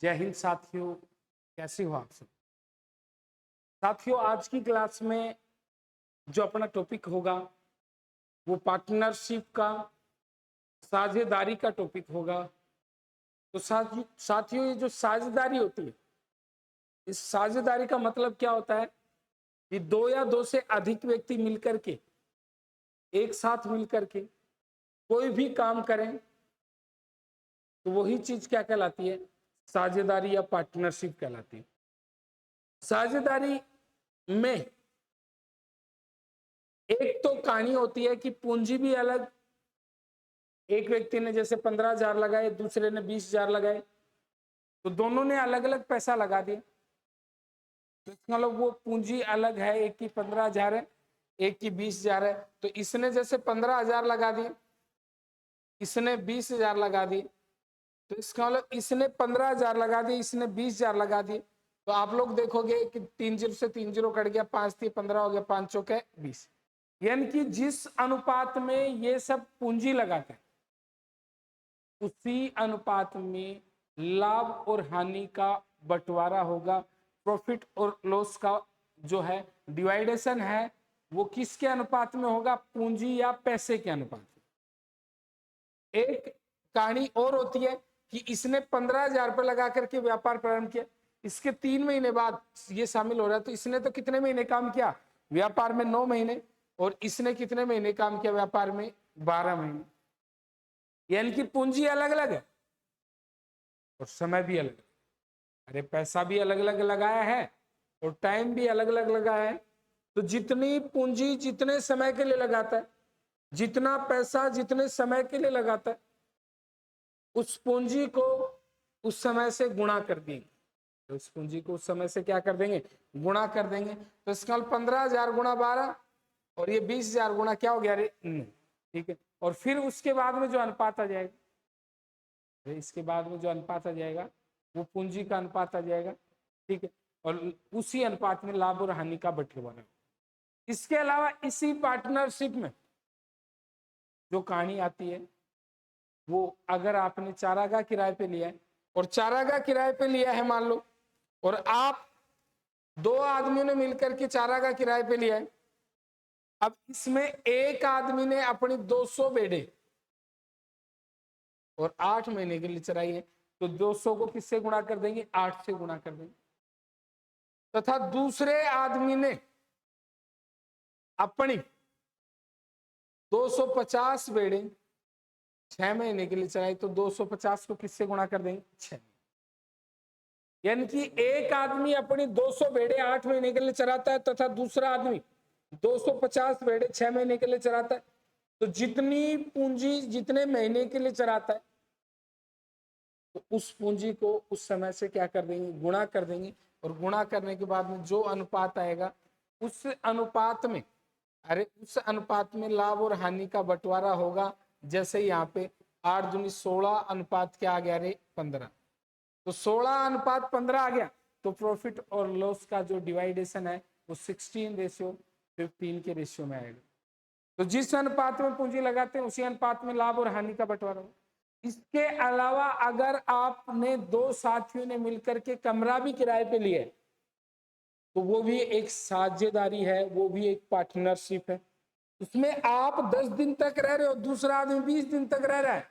जय हिंद साथियों, कैसे हो आप सब। साथियों, आज की क्लास में जो अपना टॉपिक होगा वो पार्टनरशिप का, साझेदारी का टॉपिक होगा। तो साथियों, ये जो साझेदारी होती है, इस साझेदारी का मतलब क्या होता है कि दो या दो से अधिक व्यक्ति मिलकर के, एक साथ मिलकर के कोई भी काम करें तो वही चीज क्या कहलाती है, साझेदारी या पार्टनरशिप कहलाती है। साझेदारी में एक तो कहानी होती है कि पूंजी भी अलग, एक व्यक्ति ने जैसे 15,000 लगाए, दूसरे ने 20,000 लगाए, तो दोनों ने अलग अलग पैसा लगा दिया। तो मतलब वो पूंजी अलग है, एक की 15,000 है, एक की 20,000 है। तो इसने जैसे 15,000 लगा दिए, इसने 20,000 लगा दिए, तो इसका मतलब इसने 15,000 लगा दिए, इसने 20,000 लगा दिए। तो आप लोग देखोगे कि 3 जीरो से 3 जीरो कट गया, 5 थी 15 हो गया, 5 चौके 20। यानी कि जिस अनुपात में ये सब पूंजी लगाते हैं उसी अनुपात में लाभ और हानि का बंटवारा होगा। प्रॉफिट और लॉस का जो है डिवाइडेशन है वो किसके अनुपात में होगा, पूंजी या पैसे के अनुपात में। एक कहानी और होती है कि इसने 15,000 रुपये लगा करके व्यापार प्रारंभ किया, इसके 3 महीने बाद ये शामिल हो रहा है। तो इसने तो कितने महीने काम किया व्यापार में, 9 महीने, और इसने कितने महीने काम किया व्यापार में, 12 महीने। यानी कि पूंजी अलग अलग है और समय भी अलग, अरे पैसा भी अलग अलग लगाया है और टाइम भी अलग अलग लगाया है। तो जितनी पूंजी जितने समय के लिए लगाता है, जितना पैसा जितने समय के लिए लगाता है, उस पूंजी को उस समय से गुणा कर देंगे। तो उस पूंजी को उस समय से क्या कर देंगे, गुणा कर देंगे। तो इसका 15,000 गुणा 12 और ये 20,000 गुणा क्या हो गया, अरे ठीक है। और फिर उसके बाद में जो अनुपात आ जाएगा, इसके बाद में जो अनुपात आ जाएगा वो पूंजी का अनुपात आ जाएगा, ठीक है। और उसी अनुपात में लाभ और हानि का बंटवारा। इसके अलावा इसी पार्टनरशिप में जो कहानी आती है वो, अगर आपने चारागाह किराए पे लिया है और चारागाह किराए पे लिया है मान लो, और आप 2 आदमियों ने मिलकर के चारागाह किराए पे लिया है। अब इसमें एक आदमी ने अपनी 200 भेड़े और 8 महीने के लिए चराई है, तो 200 को किससे गुणा कर देंगे, 8 से गुणा कर देंगे। तथा दूसरे आदमी ने अपनी 250 भेड़े 6 महीने के लिए चराई, तो 250 को किससे गुणा कर देंगे, 6। यानी कि एक आदमी अपनी 200 भेड़े 8 महीने के लिए चराता है तथा दूसरा आदमी 250 भेड़े 6 महीने के लिए चराता है। तो जितनी पूंजी जितने महीने के लिए चराता है, तो उस पूंजी को उस समय से क्या कर देंगे, गुणा कर देंगे। और गुणा करने के बाद में जो अनुपात आएगा उस अनुपात में, अरे उस अनुपात में लाभ और हानि का बंटवारा होगा। जैसे यहाँ पे 8 दूनी 16 अनुपात क्या आ गया, रे 15। तो 16 अनुपात 15 आ गया। तो प्रॉफिट और लॉस का जो डिवाइडेशन है वो 16:15 के रेशियो में आएगा। तो जिस अनुपात में पूंजी लगाते हैं उसी अनुपात में लाभ और हानि का बंटवारा होगा। इसके अलावा अगर आपने 2 साथियों ने मिलकर के कमरा भी किराए पे लिया है तो वो भी एक साझेदारी है, वो भी एक पार्टनरशिप है। उसमें आप 10 दिन तक रह रहे हो, दूसरा आदमी 20 दिन तक रह रहा है।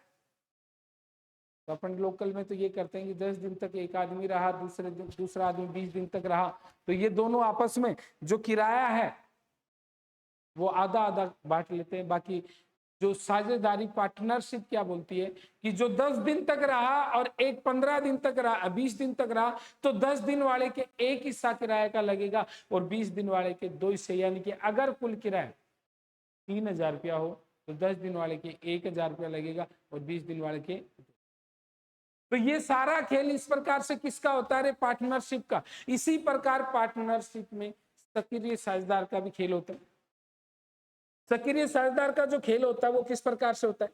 तो अपन लोकल में तो ये करते हैं कि 10 दिन तक एक आदमी रहा, दूसरा आदमी 20 दिन तक रहा, तो ये दोनों आपस में जो किराया है वो आधा आधा बांट लेते हैं। बाकी जो साझेदारी पार्टनरशिप क्या बोलती है कि जो 10 दिन तक रहा और एक 15 दिन तक रहा, 20 दिन तक रहा, तो 10 दिन वाले के एक हिस्सा किराए का लगेगा और 20 दिन वाले के 2 हिस्से। यानी कि अगर कुल किराया 3,000 रुपया हो तो 10 दिन वाले के 1,000 रुपया लगेगा और 20 दिन वाले के। तो ये सारा खेल इस प्रकार से किसका होता है, पार्टनरशिप का। इसी प्रकार पार्टनरशिप में सक्रिय साझेदार का भी खेल होता है। सक्रिय साझेदार का जो खेल होता है वो किस प्रकार से होता है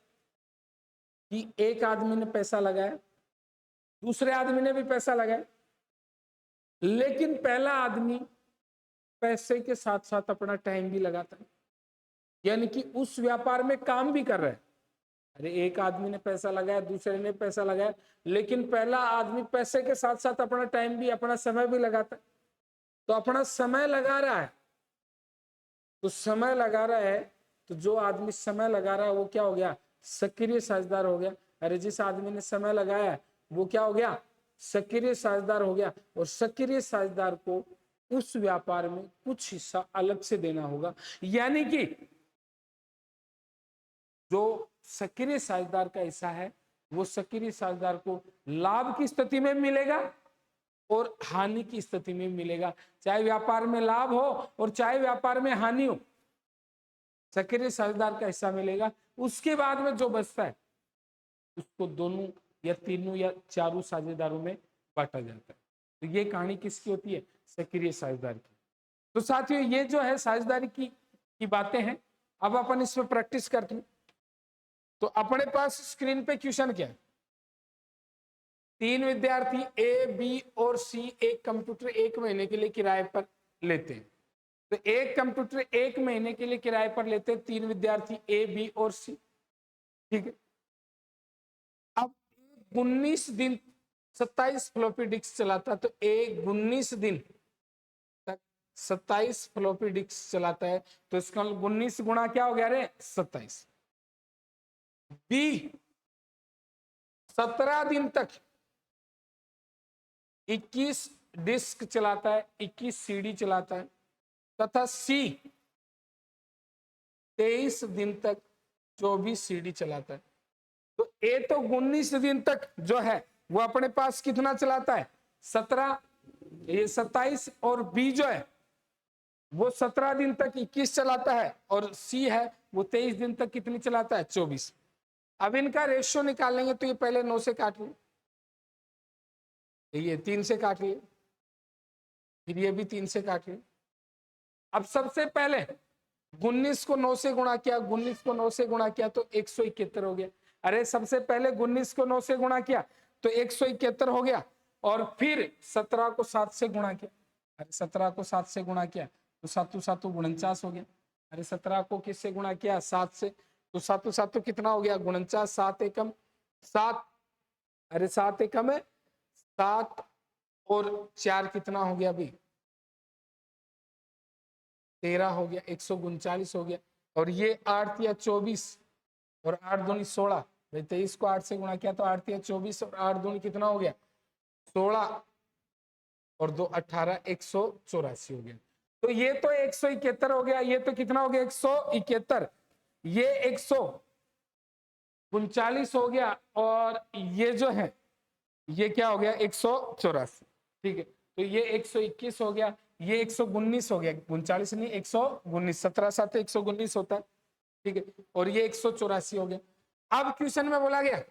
कि एक आदमी ने पैसा लगाया, दूसरे आदमी ने भी पैसा लगाया, लेकिन पहला आदमी पैसे के साथ साथ अपना टाइम भी लगाता है। यानी कि उस व्यापार में काम भी कर रहा है। अरे एक आदमी ने पैसा लगाया, दूसरे ने पैसा लगाया, लेकिन पहला आदमी पैसे के साथ साथ अपना टाइम भी, अपना समय भी लगाता है। तो अपना समय लगा रहा है, तो समय लगा रहा है, तो जो आदमी समय लगा रहा है वो क्या हो गया, सक्रिय साझेदार हो गया। अरे जिस आदमी ने समय लगाया है वो क्या हो गया, सक्रिय साझेदार हो गया। और सक्रिय साझेदार को उस व्यापार में कुछ हिस्सा अलग से देना होगा, यानी कि जो सक्रिय साझेदार का हिस्सा है वो सक्रिय साझेदार को लाभ की स्थिति में मिलेगा और हानि की स्थिति में मिलेगा, चाहे व्यापार में लाभ हो और चाहे व्यापार में हानि हो, सक्रिय साझेदार का हिस्सा मिलेगा। उसके बाद में जो बचता है उसको दोनों या तीनों या चारों साझेदारों में बांटा जाता है। तो ये कहानी किसकी होती है, सक्रिय साझेदार की। तो साथियों ये जो है साझेदारी की बातें हैं। अब अपन इस पर प्रैक्टिस करते हैं। तो अपने पास स्क्रीन पे क्वेश्चन क्या है, 3 विद्यार्थी ए, बी और सी एक कंप्यूटर 1 महीने के लिए किराए पर लेते हैं। तो एक कंप्यूटर 1 महीने के लिए किराए पर लेते हैं 3 विद्यार्थी ए, बी और सी, ठीक है। अब 19 दिन 27 फ्लॉपी डिस्क चलाता है, तो ए 19 दिन तक 27 फ्लॉपी डिस्क चलाता है, तो इसका 19 गुणा क्या हो गया रे, 27। बी 17 दिन तक 21 डिस्क चलाता है, 21 सीडी चलाता है, तथा सी 23 दिन तक 24 सीडी चलाता है। तो ए तो 19 दिन तक जो है वो अपने पास कितना चलाता है, 17, ये 27, और बी जो है वो 17 दिन तक 21 चलाता है, और सी है वो 23 दिन तक कितनी चलाता है, 24। अब इनका रेशियो निकाल लेंगे, तो ये पहले 9 से काट लिया, ये 3 से काट लिया, फिर ये भी 3 से काट लिया। अब सबसे पहले 19 को 9 से गुणा किया, 19 को 9 से गुणा किया तो 171 हो गया। अरे सबसे पहले 19 को 9 से गुणा किया तो 171 हो गया, और फिर 17 को 7 से गुणा किया, अरे 17 को 7 से गुणा किया तो 7 7 49 हो गया। अरे 17 को किससे गुणा किया, 7 से, तो 7 7 कितना हो गया, 49, 7 एकम 7, अरे 7 एकम है 7, और 4 कितना हो गया अभी, 13 हो गया, 139 हो गया। और ये 8 या 24, और 8 दूनी 16, भाई 23 को 8 से गुणा किया तो 8 या 24, और 8 दूनी कितना हो गया, 16, और 2 18, 184 हो गया। तो ये तो 171 हो गया, ये तो कितना हो गया, 171, ये 139 हो गया, और ये जो है ये क्या हो गया, 184, ठीक है। तो ये 121 हो गया, ये 119 हो गया, 39 नहीं 119, 17 7 119 होता है, ठीक है। और ये 184 हो गया। अब क्वेश्चन में बोला गया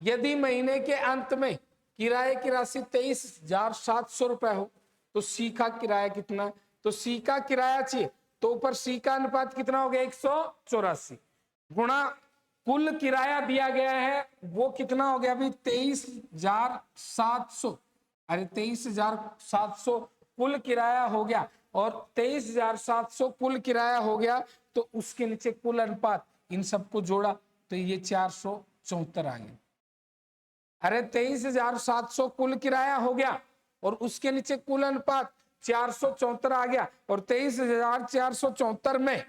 यदि महीने के अंत में किराए की राशि 23,700 रुपए हो तो सी का किराया कितना है, तो सी का किराया चाहिए, तो ऊपर सी का अनुपात कितना हो गया, 184 गुणा कुल किराया दिया गया है वो कितना हो गया अभी, 23,700, अरे 23,700 कुल किराया हो गया, और 23,700 कुल किराया हो गया, तो उसके नीचे कुल अनुपात, इन सबको जोड़ा तो ये 474 आ गया। अरे 23,700 कुल किराया हो गया, और उसके नीचे कुल अनुपात 474 आ गया, और 23,474 में,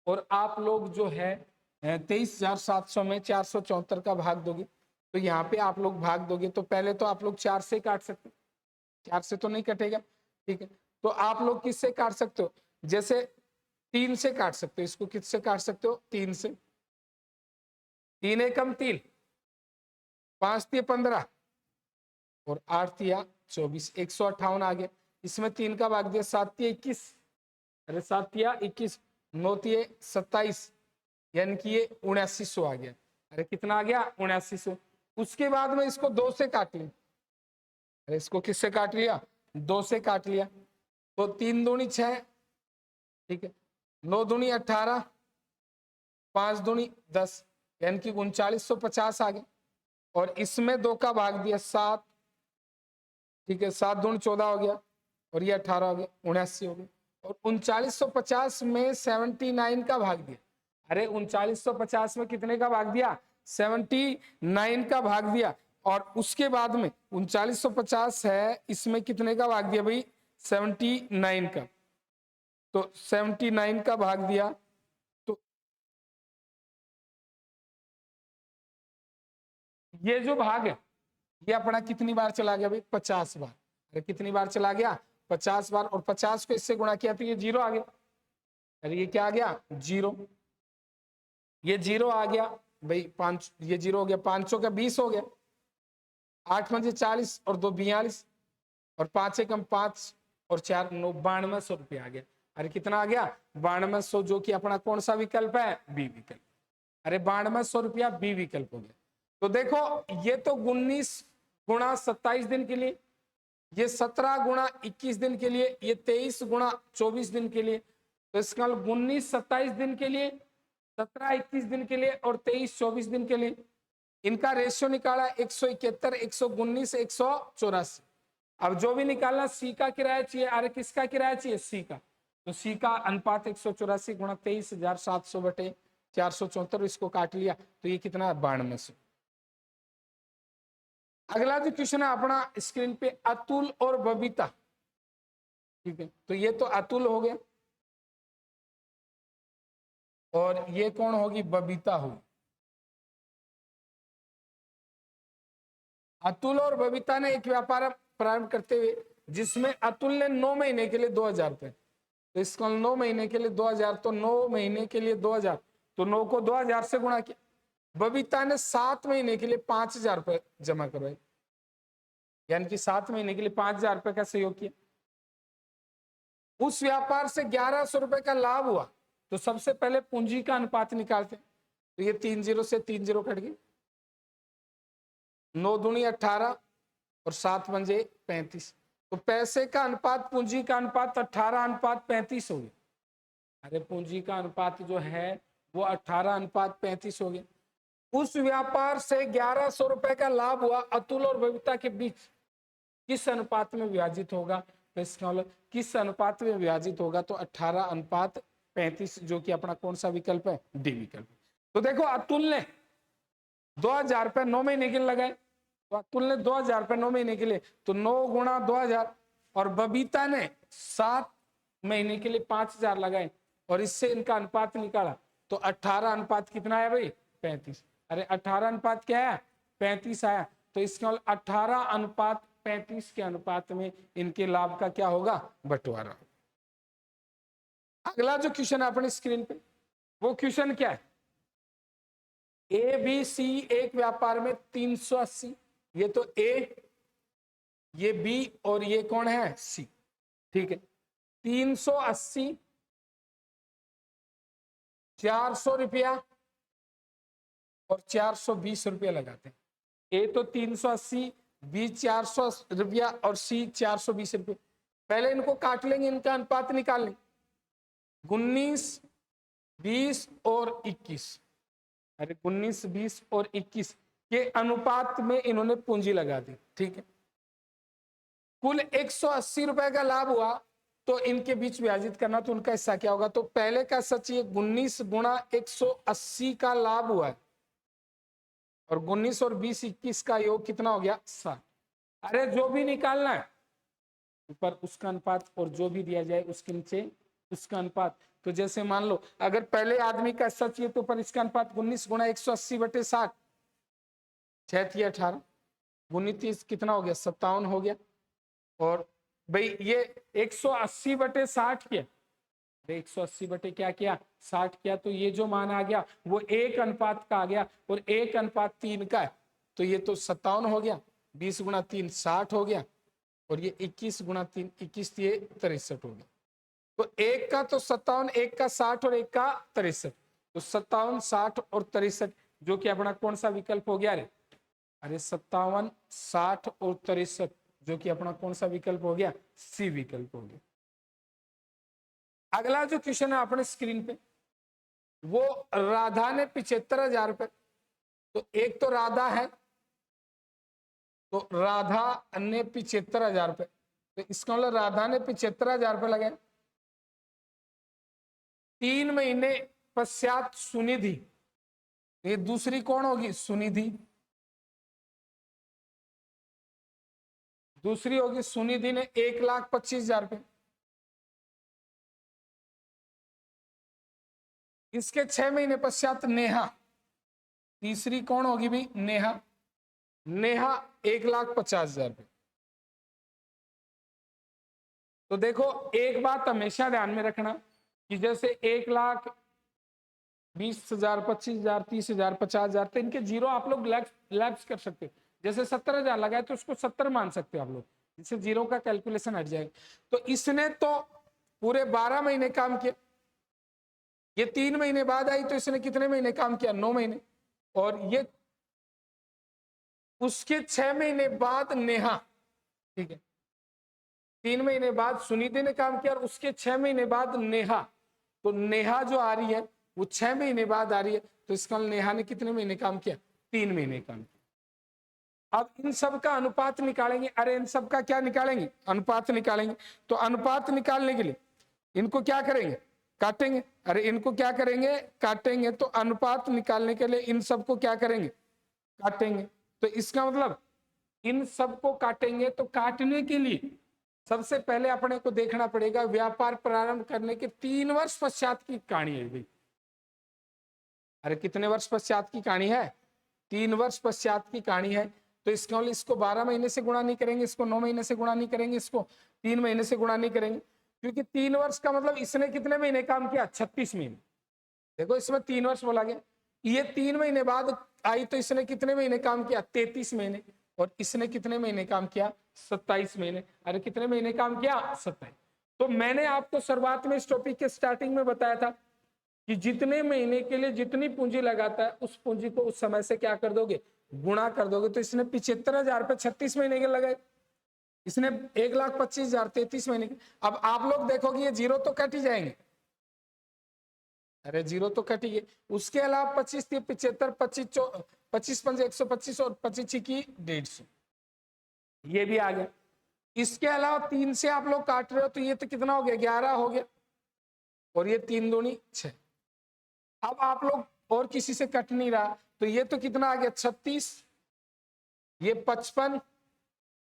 और आप लोग जो है 23,700 में 474 का भाग दोगे, तो यहाँ पे आप लोग भाग दोगे तो पहले तो आप लोग 4 से काट सकते, 4 से तो नहीं कटेगा, ठीक है। तो आप लोग किससे काट सकते हो, जैसे 3 से काट सकते हो, इसको किससे काट सकते हो, 3 से, 3 एकम 3, 5 तिया 15, और 8 तिया 24, 158 आ गया। इसमें 3 का भाग दिया, 7 तिया 21, अरे 7 तिया 21, 9 तिया 27, यानी कि ये 7900 आ गया। अरे कितना आ गया, 7900। उसके बाद में इसको 2 से काट लिया, अरे इसको किससे काट लिया, 2 से काट लिया, तो 3 दूनी 6, ठीक है, 9 दूनी 18, 5 दूनी 10, यानी कि 3950 आ गया। और इसमें 2 का भाग दिया 7, ठीक है, 7 दूनी 14 हो गया, और ये 18 हो गया, 79 हो गया। और 3950 में 79 का भाग दिया, अरे 3950 में कितने का भाग दिया? 79 का भाग दिया। और उसके बाद में 3950 है, इसमें कितने का भाग दिया भाई? 79 का। तो 79 का भाग दिया तो ये जो भाग है ये अपना कितनी बार चला गया भाई? 50 बार। अरे कितनी बार चला गया? 50 बार। और 50 को इससे गुणा किया तो ये 0 आ गया। अरे ये क्या आ गया? 0। ये 0 आ गया भाई। 5, ये 0 हो गया। 500 का 20 हो गया। 8 पंजे 40 और 2 42 और 5 एकम 5 और 4 9 9200 रुपया आ गया। अरे कितना आ गया? 9200, जो कि अपना कौन सा विकल्प है? बी विकल्प। अरे 9200 रुपया बी विकल्प हो गया। तो देखो ये तो 19 गुणा 27 दिन के लिए, ये 17 गुणा 21 दिन के लिए, ये 23 गुणा 24 दिन के लिए। तो इसका 19 27 दिन के लिए, 17 21 दिन के लिए और 23 24 दिन के लिए। इनका रेशियो निकाला 171 119 184। अब जो भी निकालना, सी का किराया चाहिए। अरे किसका किराया चाहिए? सी का। तो सी का अनुपात 184 गुणा 23,700 बटे 474, इसको काट लिया तो ये कितना? 9200। अगला जो क्वेश्चन है अपना स्क्रीन पे, अतुल और बबीता। ठीक है, तो ये तो अतुल हो गया और ये कौन होगी? बबीता होगी। अतुल और बबीता ने एक व्यापार प्रारंभ करते हुए जिसमें अतुल ने 9 महीने के लिए 2000 रुपए, तो इसको 9 महीने के लिए 2000, तो 9 महीने के लिए 2000, तो 9 को 2000 से गुणा किया। बबीता ने 7 महीने के लिए 5000 रुपए जमा करवाए, यानी कि 7 महीने के लिए 5000 रुपए का सहयोग किया। उस व्यापार से 1100 रुपए का लाभ हुआ, तो सबसे पहले पूंजी का अनुपात निकालते हैं। तो ये 3 0 से 3 0 कट गई। 9 दूनी 18 और 7 पंजे 35। तो पैसे का अनुपात पूंजी का अनुपात 18:35 हो गया। अरे पूंजी का अनुपात जो है वो 18:35 हो गया। उस व्यापार से 1100 रुपए का लाभ हुआ, अतुल और बबीता के बीच किस अनुपात में विभाजित होगा? तो इसका मतलब किस अनुपात में विभाजित होगा? तो 18:35, जो कि अपना कौन सा विकल्प है? डी विकल्प। तो देखो अतुल ने 2000 रुपए 9 महीने के लिए लगाए, तो अतुल ने 2000 रुपए 9 महीने के लिए, तो 9 गुणा 2000, और बबीता ने 7 महीने के लिए 5000 लगाए और इससे इनका अनुपात निकाला, तो 18 अनुपात कितना है भाई? 35। अरे 18 अनुपात क्या है? 35 आया। तो इसका 18:35 के अनुपात में इनके लाभ का क्या होगा? बंटवारा। अगला जो क्वेश्चन है अपनी स्क्रीन पे, वो क्वेश्चन क्या है? ए बी सी एक व्यापार में 380, ये तो ए, ये बी और ये कौन है? सी। ठीक है, 380, 400 रुपया और 420 रुपया लगाते हैं। ए तो 380, बी 400 रुपया और सी 420 रुपये। पहले इनको काट लेंगे, इनका अनुपात निकाल लेंगे। 19 20 और 21, अरे 19 20 और 21 के अनुपात में इन्होंने पूंजी लगा दी। ठीक है, कुल 180 रुपए का लाभ हुआ, तो इनके बीच विभाजित करना, तो उनका हिस्सा क्या होगा? तो पहले का सच ये 19 गुणा 180 का लाभ हुआ है, और 19 और 20 21 का योग कितना हो गया? 60। अरे जो भी निकालना है ऊपर उसका अनुपात, और जो भी दिया जाए उसके नीचे उसका अनुपात। तो जैसे मान लो अगर पहले आदमी का हिस्सा चाहिए तो ऊपर इसका अनुपात 19 गुणा 180 बटे 60, 6 18 19 कितना हो गया? 57 हो गया। और भाई ये 180 बटे 60 किया, 180 बटे क्या किया? 60 किया, तो ये जो मान आ गया वो 1 अनुपात का आ गया, और 1:3 का है, तो ये तो 57 हो गया। 20 गुणा 3 60 हो गया, और ये 21 गुणा 3 21, ये 63 हो गया। तो एक का तो 57, एक का 60 और एक का 63, तो 57 60 और 63, जो कि अपना कौन सा विकल्प हो गया? अरे 57 60 और 63, जो कि अपना कौन सा विकल्प हो गया? सी विकल्प हो गया। अगला जो क्वेश्चन है अपने स्क्रीन पे, वो राधा ने 75,000 रुपए, तो एक तो राधा है, तो राधा ने 75,000 रुपए, तो इसका मतलब राधा ने 75,000 रुपए लगाए, 3 महीने पश्चात सुनिधि, ये दूसरी कौन होगी? सुनिधि। दूसरी होगी सुनिधि ने 1,25,000 रुपए। इसके 6 महीने पश्चात नेहा, तीसरी कौन होगी भाई? नेहा। नेहा 1,50,000 रुपए। तो देखो एक बात हमेशा ध्यान में रखना कि जैसे 1,20,000, 25,000, 30,000, 50,000, तो इनके जीरो आप लोग लैप्स कर सकते हो। जैसे 70,000 लगाए तो उसको 70 मान सकते हो आप लोग, इससे जीरो का कैलकुलेशन हट जाएगा। तो इसने तो पूरे 12 महीने काम किया, ये 3 महीने बाद आई तो इसने कितने महीने काम किया? 9 महीने। और ये उसके 6 महीने बाद नेहा, ठीक है, 3 महीने बाद सुनिधि ने काम किया और उसके 6 महीने बाद नेहा। तो नेहा जो आ रही है वो 6 महीने बाद आ रही है, तो इसका नेहा ने कितने महीने काम किया? 3 महीने काम किया। अब इन सब का अनुपात निकालेंगे। अरे इन सब का क्या निकालेंगे? अनुपात निकालेंगे। तो अनुपात निकालने के लिए इनको क्या करेंगे? काटेंगे। अरे इनको क्या करेंगे? काटेंगे। तो अनुपात निकालने के लिए इन सबको क्या करेंगे? काटेंगे। तो इसका मतलब इन सबको काटेंगे। तो काटने के लिए सबसे पहले अपने को देखना पड़ेगा व्यापार प्रारंभ करने के 3 वर्ष पश्चात की कहानी है भाई। अरे कितने वर्ष पश्चात की कहानी है? 3 वर्ष पश्चात की कहानी है। तो इसको 12 महीने से गुणा नहीं करेंगे, इसको 9 महीने से गुणा नहीं करेंगे, इसको 3 महीने से गुणा नहीं करेंगे, क्योंकि 3 वर्ष का मतलब इसने कितने महीने काम किया? 36 महीने। देखो इसमें 3 वर्ष बोला गया, ये 3 महीने बाद आई तो इसने कितने महीने काम किया? 33 महीने। और इसने कितने महीने काम किया? 27 महीने। अरे कितने महीने काम किया? 27। तो मैंने आपको शुरुआत में इस टॉपिक के स्टार्टिंग में बताया था कि जितने महीने के लिए जितनी पूंजी लगाता है उस पूंजी को उस समय से क्या कर दोगे? गुणा कर दोगे। तो इसने 75,000 रुपए 36 महीने के लगाए, इसने 1,25,000 33 महीने के। अब आप लोग देखोगे ये जीरो तो कट ही जाएंगे। अरे जीरो तो कट ही है। उसके अलावा 25 थी 75, 25 पंजे 125 और 25 की 150, ये भी आ गया। इसके अलावा 3 से आप लोग काट रहे हो तो ये तो कितना हो गया? 11 हो गया। और ये 3 दूनी 6। अब आप लोग और किसी से कट नहीं रहा तो ये तो कितना आ गया? 36, ये 55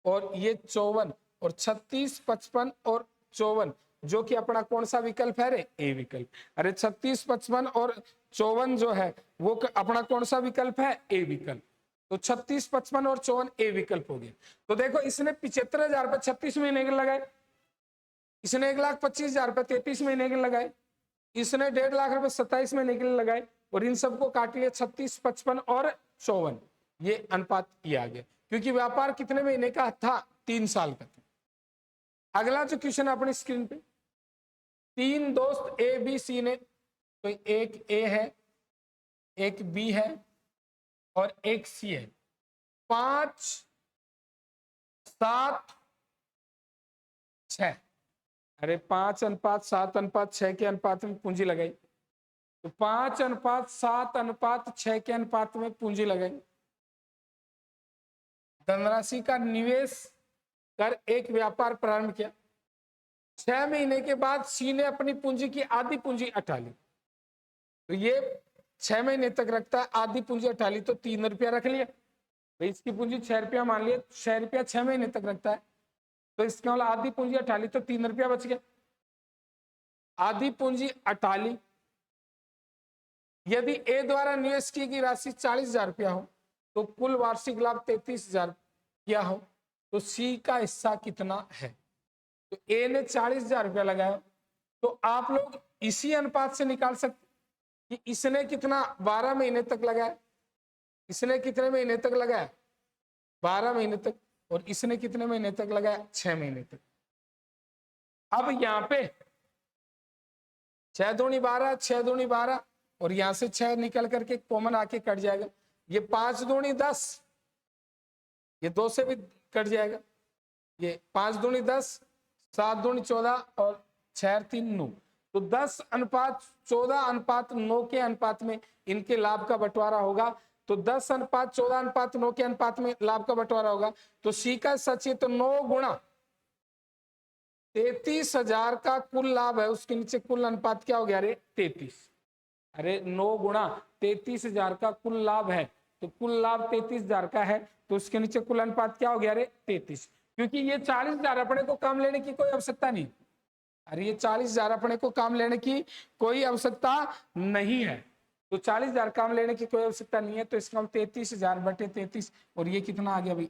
और ये 54, और 36, 55 और 54 जो कि अपना कौन सा विकल्प है रे? ए विकल्प। अरे 36, 55 और 54 जो है वो अपना कौन सा विकल्प है? ए विकल्प। तो 36, 55 और 54 ए विकल्प हो गया। तो देखो इसने 75,000 रुपए 36 महीने के लगाए, इसने 1,25,000 रुपए 33 महीने के लगाए, इसने 1.5 लाख रुपए 27 महीने के लिए लगाए, और इन सबको काट लिया 36, 55 और 54। ये अनुपात ये आ गया, क्योंकि व्यापार कितने महीने का था? 3 साल का था। अगला जो क्वेश्चन अपनी स्क्रीन पे, 3 दोस्त ए बी सी ने, तो एक ए है, एक बी है और एक सी है। 5, 7, 6। अरे 5:7:6 के अनुपात में पूंजी लगाई। तो 5:7:6 के अनुपात में पूंजी लगाई। धनराशि का निवेश कर एक व्यापार प्रारंभ किया। 6 महीने के बाद सी ने अपनी पूंजी की आधी पूंजी हटा ली। तो ये 6 महीने तक रखता है, आधी पूंजी हटा ली तो 3 रुपया रख लिया भाई। इसकी पूंजी 6 रुपया मान लिया, 6 रुपया 6 महीने तक रखता है, तो इसके मतलब आधी पूंजी हटा ली तो 3 रुपया बच गया। आधी पूंजी हटा ली। यदि ए द्वारा निवेश की गई राशि 40,000 रुपया हो तो कुल वार्षिक लाभ 33,000 रुपया हो, तो सी का हिस्सा कितना है? तो ए ने 40,000 रुपया लगाया, तो आप लोग इसी अनुपात से निकाल सकते कि इसने कितना 12 महीने तक लगाया, इसने कितने महीने तक लगाया? 12 महीने तक। और इसने कितने महीने तक लगाया? 6 महीने तक। अब यहां पे 6 दूनी 12, 6 दूनी 12, और यहां से 6 निकल करके कॉमन आके कट जाएगा। ये 5 दूनी 10, ये 2 से भी कट जाएगा। ये 5 दूनी 10, 7 दूनी 14 और 6 3 9। तो 10:14:9 के अनुपात में इनके लाभ का बंटवारा होगा। तो 10:14:9 के अनुपात में लाभ का बंटवारा होगा। तो सी का सच है तो 9 गुणा 33,000 का कुल लाभ है, उसके नीचे कुल अनुपात क्या हो गया रे? 33। अरे 9 गुणा 33,000 का कुल लाभ है, तो कुल लाभ 33,000 का है, तो उसके नीचे कुल अनुपात क्या हो गया? अरे 33, क्योंकि ये 40,000 अपने को काम लेने की कोई आवश्यकता नहीं। अरे ये 40,000 अपने को काम लेने की कोई आवश्यकता नहीं है, तो 40,000 काम लेने की कोई आवश्यकता नहीं है, तो इसका 33,000 बटे 33, और ये कितना आ गया भाई?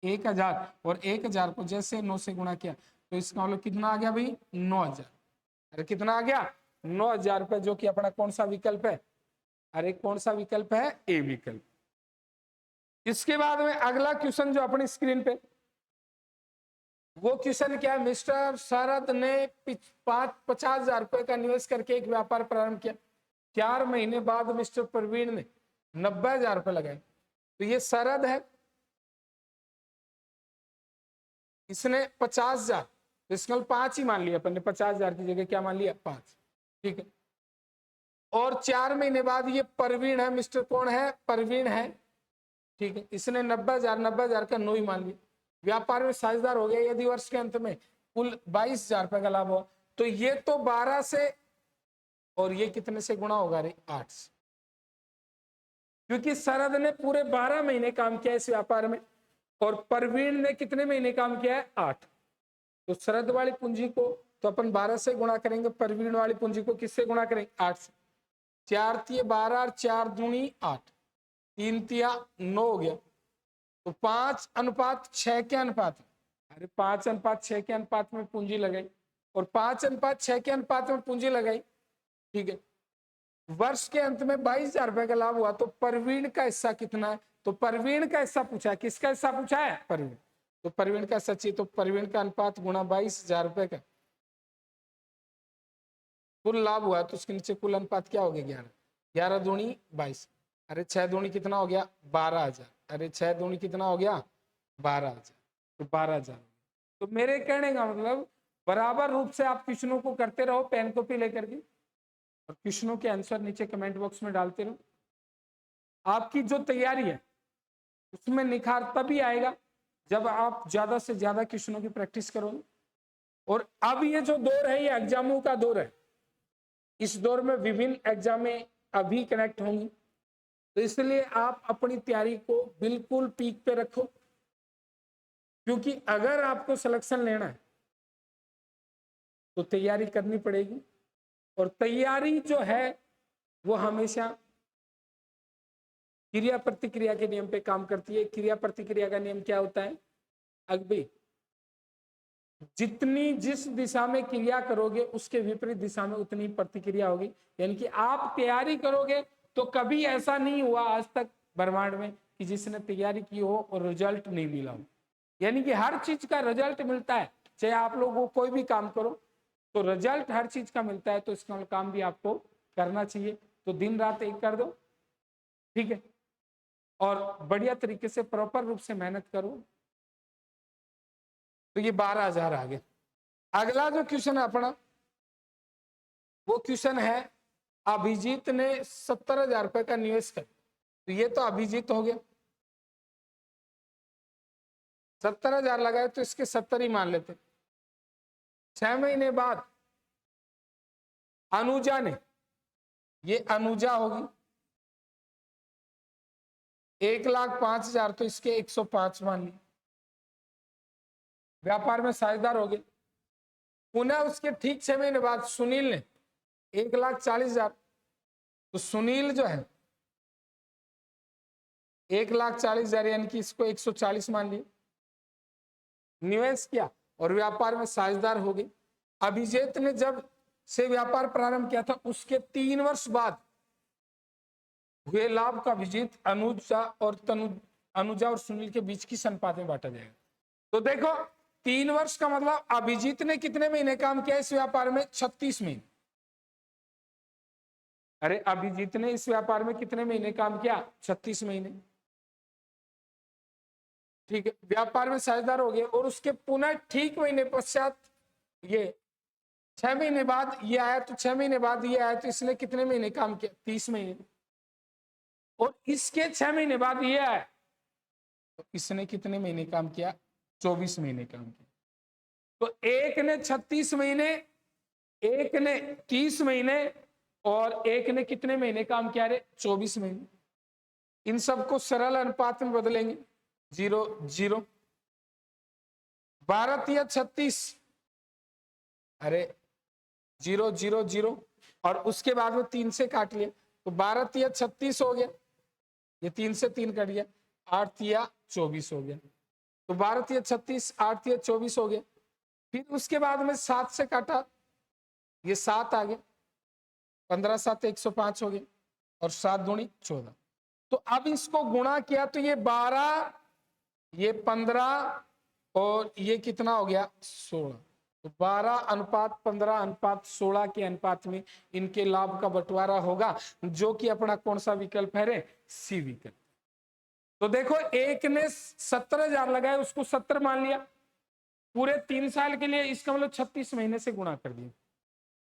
1,000, और 1,000 को जैसे 9 से गुणा किया तो इसका मतलब कितना आ गया भाई? 9,000। अरे कितना आ गया? 9,000 रुपए, जो कि अपना कौन सा विकल्प है? अरे कौन सा विकल्प है? ए विकल्प। इसके बाद में अगला क्वेश्चन जो अपनी स्क्रीन पे, वो क्वेश्चन क्या है? मिस्टर शरद ने 50,000 रुपए का निवेश करके एक व्यापार प्रारंभ किया। 4 महीने बाद मिस्टर प्रवीण ने 90,000 रुपए लगाए। तो ये शरद है, इसने 50,000, तो इसका 5 ही मान लिया अपन ने, 50,000 की जगह क्या मान लिया? 5, ठीक है। और 4 महीने बाद ये प्रवीण है, मिस्टर कौन है? प्रवीण है, ठीक है। इसने 90,000 का 9 ही मान लिया। व्यापार में साझेदार हो गया। यदि वर्ष के अंत में कुल 22,000 रुपए का लाभ हुआ, तो ये तो 12 से, और ये कितने से गुणा होगा? रे 8 से, क्योंकि शरद ने पूरे 12 महीने काम किया इस व्यापार में, और प्रवीण ने कितने महीने काम किया है? 8। तो शरद वाली पूंजी को तो अपन 12 से गुणा करेंगे, प्रवीण वाली पूंजी को किससे गुणा करेंगे? 8 से। 4 तिये 12 और 4 दूनी 8, 3 तिया 9 हो गया, तो 5:6 के अनुपात में, अरे 5:6 के अनुपात में पूंजी लगाई, और 5:6 के अनुपात में पूंजी लगाई, ठीक है। वर्ष के अंत में 22,000 रुपए का लाभ हुआ, तो प्रवीण का हिस्सा कितना है? तो प्रवीण का हिस्सा पूछा है। किसका हिस्सा पूछा है? प्रवीण। तो प्रवीण का हिस्सा चाहिए, तो प्रवीण का अनुपात गुणा 22,000 रुपए का कुल लाभ हुआ, तो उसके नीचे कुल अनुपात क्या हो गया? 11। 11 दूनी 22, अरे 6 दूनी कितना हो गया? 12,000। अरे 6 दूनी कितना हो गया? 12,000, तो 12,000। तो मेरे कहने का मतलब, बराबर रूप से आप क्वेश्चनों को करते रहो पेन कॉपी लेकर के, और क्वेश्चनों के आंसर नीचे कमेंट बॉक्स में डालते रहो। आपकी जो तैयारी है उसमें निखार तभी आएगा जब आप ज्यादा से ज्यादा क्वेश्चनों की प्रैक्टिस करोगे। और अब ये जो दौर है, ये एग्जामों का दौर है। इस दौर में विभिन्न एग्जामें अभी कनेक्ट होंगी, तो इसलिए आप अपनी तैयारी को बिल्कुल पीक पे रखो, क्योंकि अगर आपको सिलेक्शन लेना है तो तैयारी करनी पड़ेगी। और तैयारी जो है वो हमेशा क्रिया प्रतिक्रिया के नियम पे काम करती है। क्रिया प्रतिक्रिया का नियम क्या होता है? अगबी जितनी जिस दिशा में क्रिया करोगे उसके विपरीत दिशा में उतनी प्रतिक्रिया होगी। यानी कि आप तैयारी करोगे तो कभी ऐसा नहीं हुआ आज तक ब्रह्मांड में कि जिसने तैयारी की हो और रिजल्ट नहीं मिला हो। यानी कि हर चीज का रिजल्ट मिलता है, चाहे आप लोगों कोई भी काम करो तो रिजल्ट हर चीज का मिलता है। तो इसका काम भी आपको करना चाहिए, तो दिन रात एक कर दो, ठीक है, और बढ़िया तरीके से प्रॉपर रूप से मेहनत करो। तो ये 12,000 आ गए। अगला जो क्वेश्चन है अपना, वो क्वेश्चन है अभिजीत ने 70,000 रुपए का निवेश कर। तो ये तो अभिजीत हो गया, 70,000 लगाए तो इसके 70 ही मान लेते। 6 महीने बाद अनुजा ने, ये अनुजा होगी, 1,05,000, तो इसके 105 मान लिए। व्यापार में साझेदार हो गए। पुनः उसके ठीक 6 महीने बाद सुनील ने 1,40,000, तो सुनील जो है 1,40,000 यानी कि इसको 140 मान लिए, निवेश किया और व्यापार में साझेदार हो गए। अभिजीत ने जब से व्यापार प्रारंभ किया था उसके 3 वर्ष बाद हुए लाभ का अभिजीत अनुजा और सुनील के बीच की अनुपात में बांटा जाएगा। तो देखो 3 वर्ष का मतलब अभिजीत ने कितने महीने काम किया इस व्यापार में? 36 महीने। अरे अभिजीत ने इस व्यापार में कितने महीने काम किया? 36 महीने, ठीक है। व्यापार में साझेदार हो गए और उसके पुनः ठीक महीने पश्चात ये 6 महीने बाद ये आया, तो 6 महीने बाद ये आया, तो इसने कितने महीने काम किया? 30 महीने। और इसके 6 महीने बाद ये आया, तो इसने कितने महीने काम किया? 24 महीने काम किया। तो एक ने 36 महीने, एक ने 30 महीने, और एक ने कितने महीने काम किया रे? 24 महीने। इन सबको सरल अनुपात में बदलेंगे, 0 0। 12 या 36, अरे 0 0 0, और उसके बाद में 3 से काट लिया तो 12 या 36 हो गया, ये 3 से 3 कट गया, 8 या 24 हो गया। तो 12 या 36, 8 या 24 हो गया। फिर उसके बाद में 7 से काटा, ये 7 आ गया, 15 7 105 हो गया, और 7 दूनी 14। तो अब इसको गुणा किया तो ये 12, ये 15, और ये कितना हो गया? 16। तो 12 अनुपात 15 अनुपात 16 के अनुपात में इनके लाभ का बंटवारा होगा, जो कि अपना कौन सा विकल्प है रे? सी विकल्प। तो देखो, एक ने 70,000 लगाए, उसको 70 मान लिया पूरे 3 साल के लिए, इसका मतलब 36 महीने से गुणा कर दिया।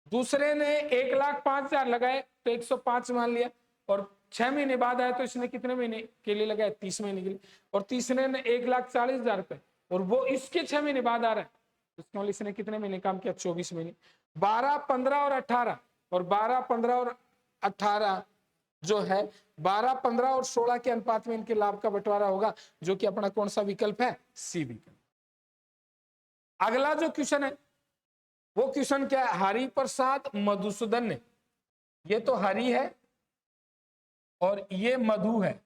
दूसरे ने 1,05,000 लगाए तो 105 मान लिया, और 6 महीने बाद आया तो इसने कितने महीने के लिए लगाया? 30 महीने के लिए। और तीसरे ने 1,40,000 रुपए, और वो इसके 6 महीने बाद आ रहा है, इसका मतलब इसने कितने महीने काम किया? 24 महीने। 12 15 और 18, और 12 15 और 18 जो है 12 15 और 16 के अनुपात में इनके लाभ का बंटवारा होगा, जो कि अपना कौन सा विकल्प है? सी विकल्प। अगला जो क्वेश्चन है वो क्वेश्चन क्या है? हरि प्रसाद मधुसूदन ने, ये तो हरि है और ये मधु है,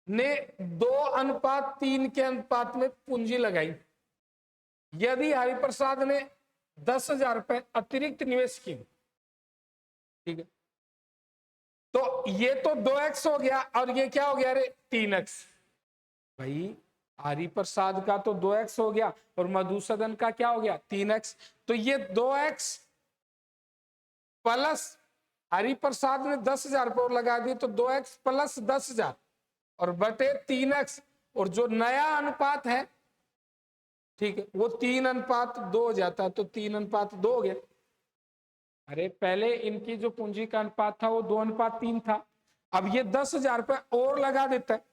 ने 2:3 के अनुपात में पूंजी लगाई। यदि हरिप्रसाद ने 10,000 रुपए अतिरिक्त निवेश किए, ठीक है, तो ये तो 2x हो गया, और ये क्या हो गया रे? 3x। भाई हरिप्रसाद का तो 2x हो गया, और मधुसूदन का क्या हो गया? 3x। तो ये 2x प्लस हरिप्रसाद ने 10,000 रुपए और लगा दिए, तो 2x प्लस 10,000 और बटे 3x, और जो नया अनुपात है, ठीक है, वो 3:2 हो जाता है, तो 3:2 हो गया। अरे पहले इनकी जो पूंजी का अनुपात था वो 2:3 था, अब ये 10,000 रुपए और लगा देता है,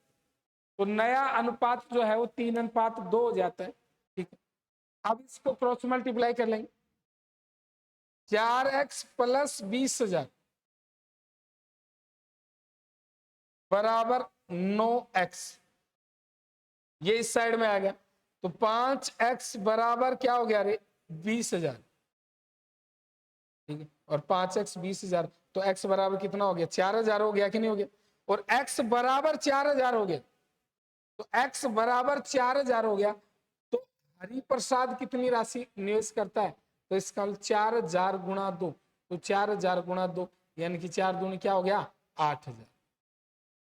तो नया अनुपात जो है वो 3:2 हो जाता है, ठीक है। अब इसको क्रॉस मल्टीप्लाई कर लेंगे, 4x प्लस 20,000 बराबर 9x, ये इस साइड में आ गया, तो 5x बराबर क्या हो गया रे? 20,000, ठीक है, और 5x 20,000, तो x बराबर कितना हो गया? 4,000 हो गया कि नहीं हो गया? और x बराबर 4,000 हो गया, तो x बराबर 4,000 हो गया, तो हरिप्रसाद कितनी राशि निवेश करता है? तो इसका 4,000 गुणा 2, तो 4,000 गुणा 2 यानी कि 4 दूनी क्या हो गया? 8,000,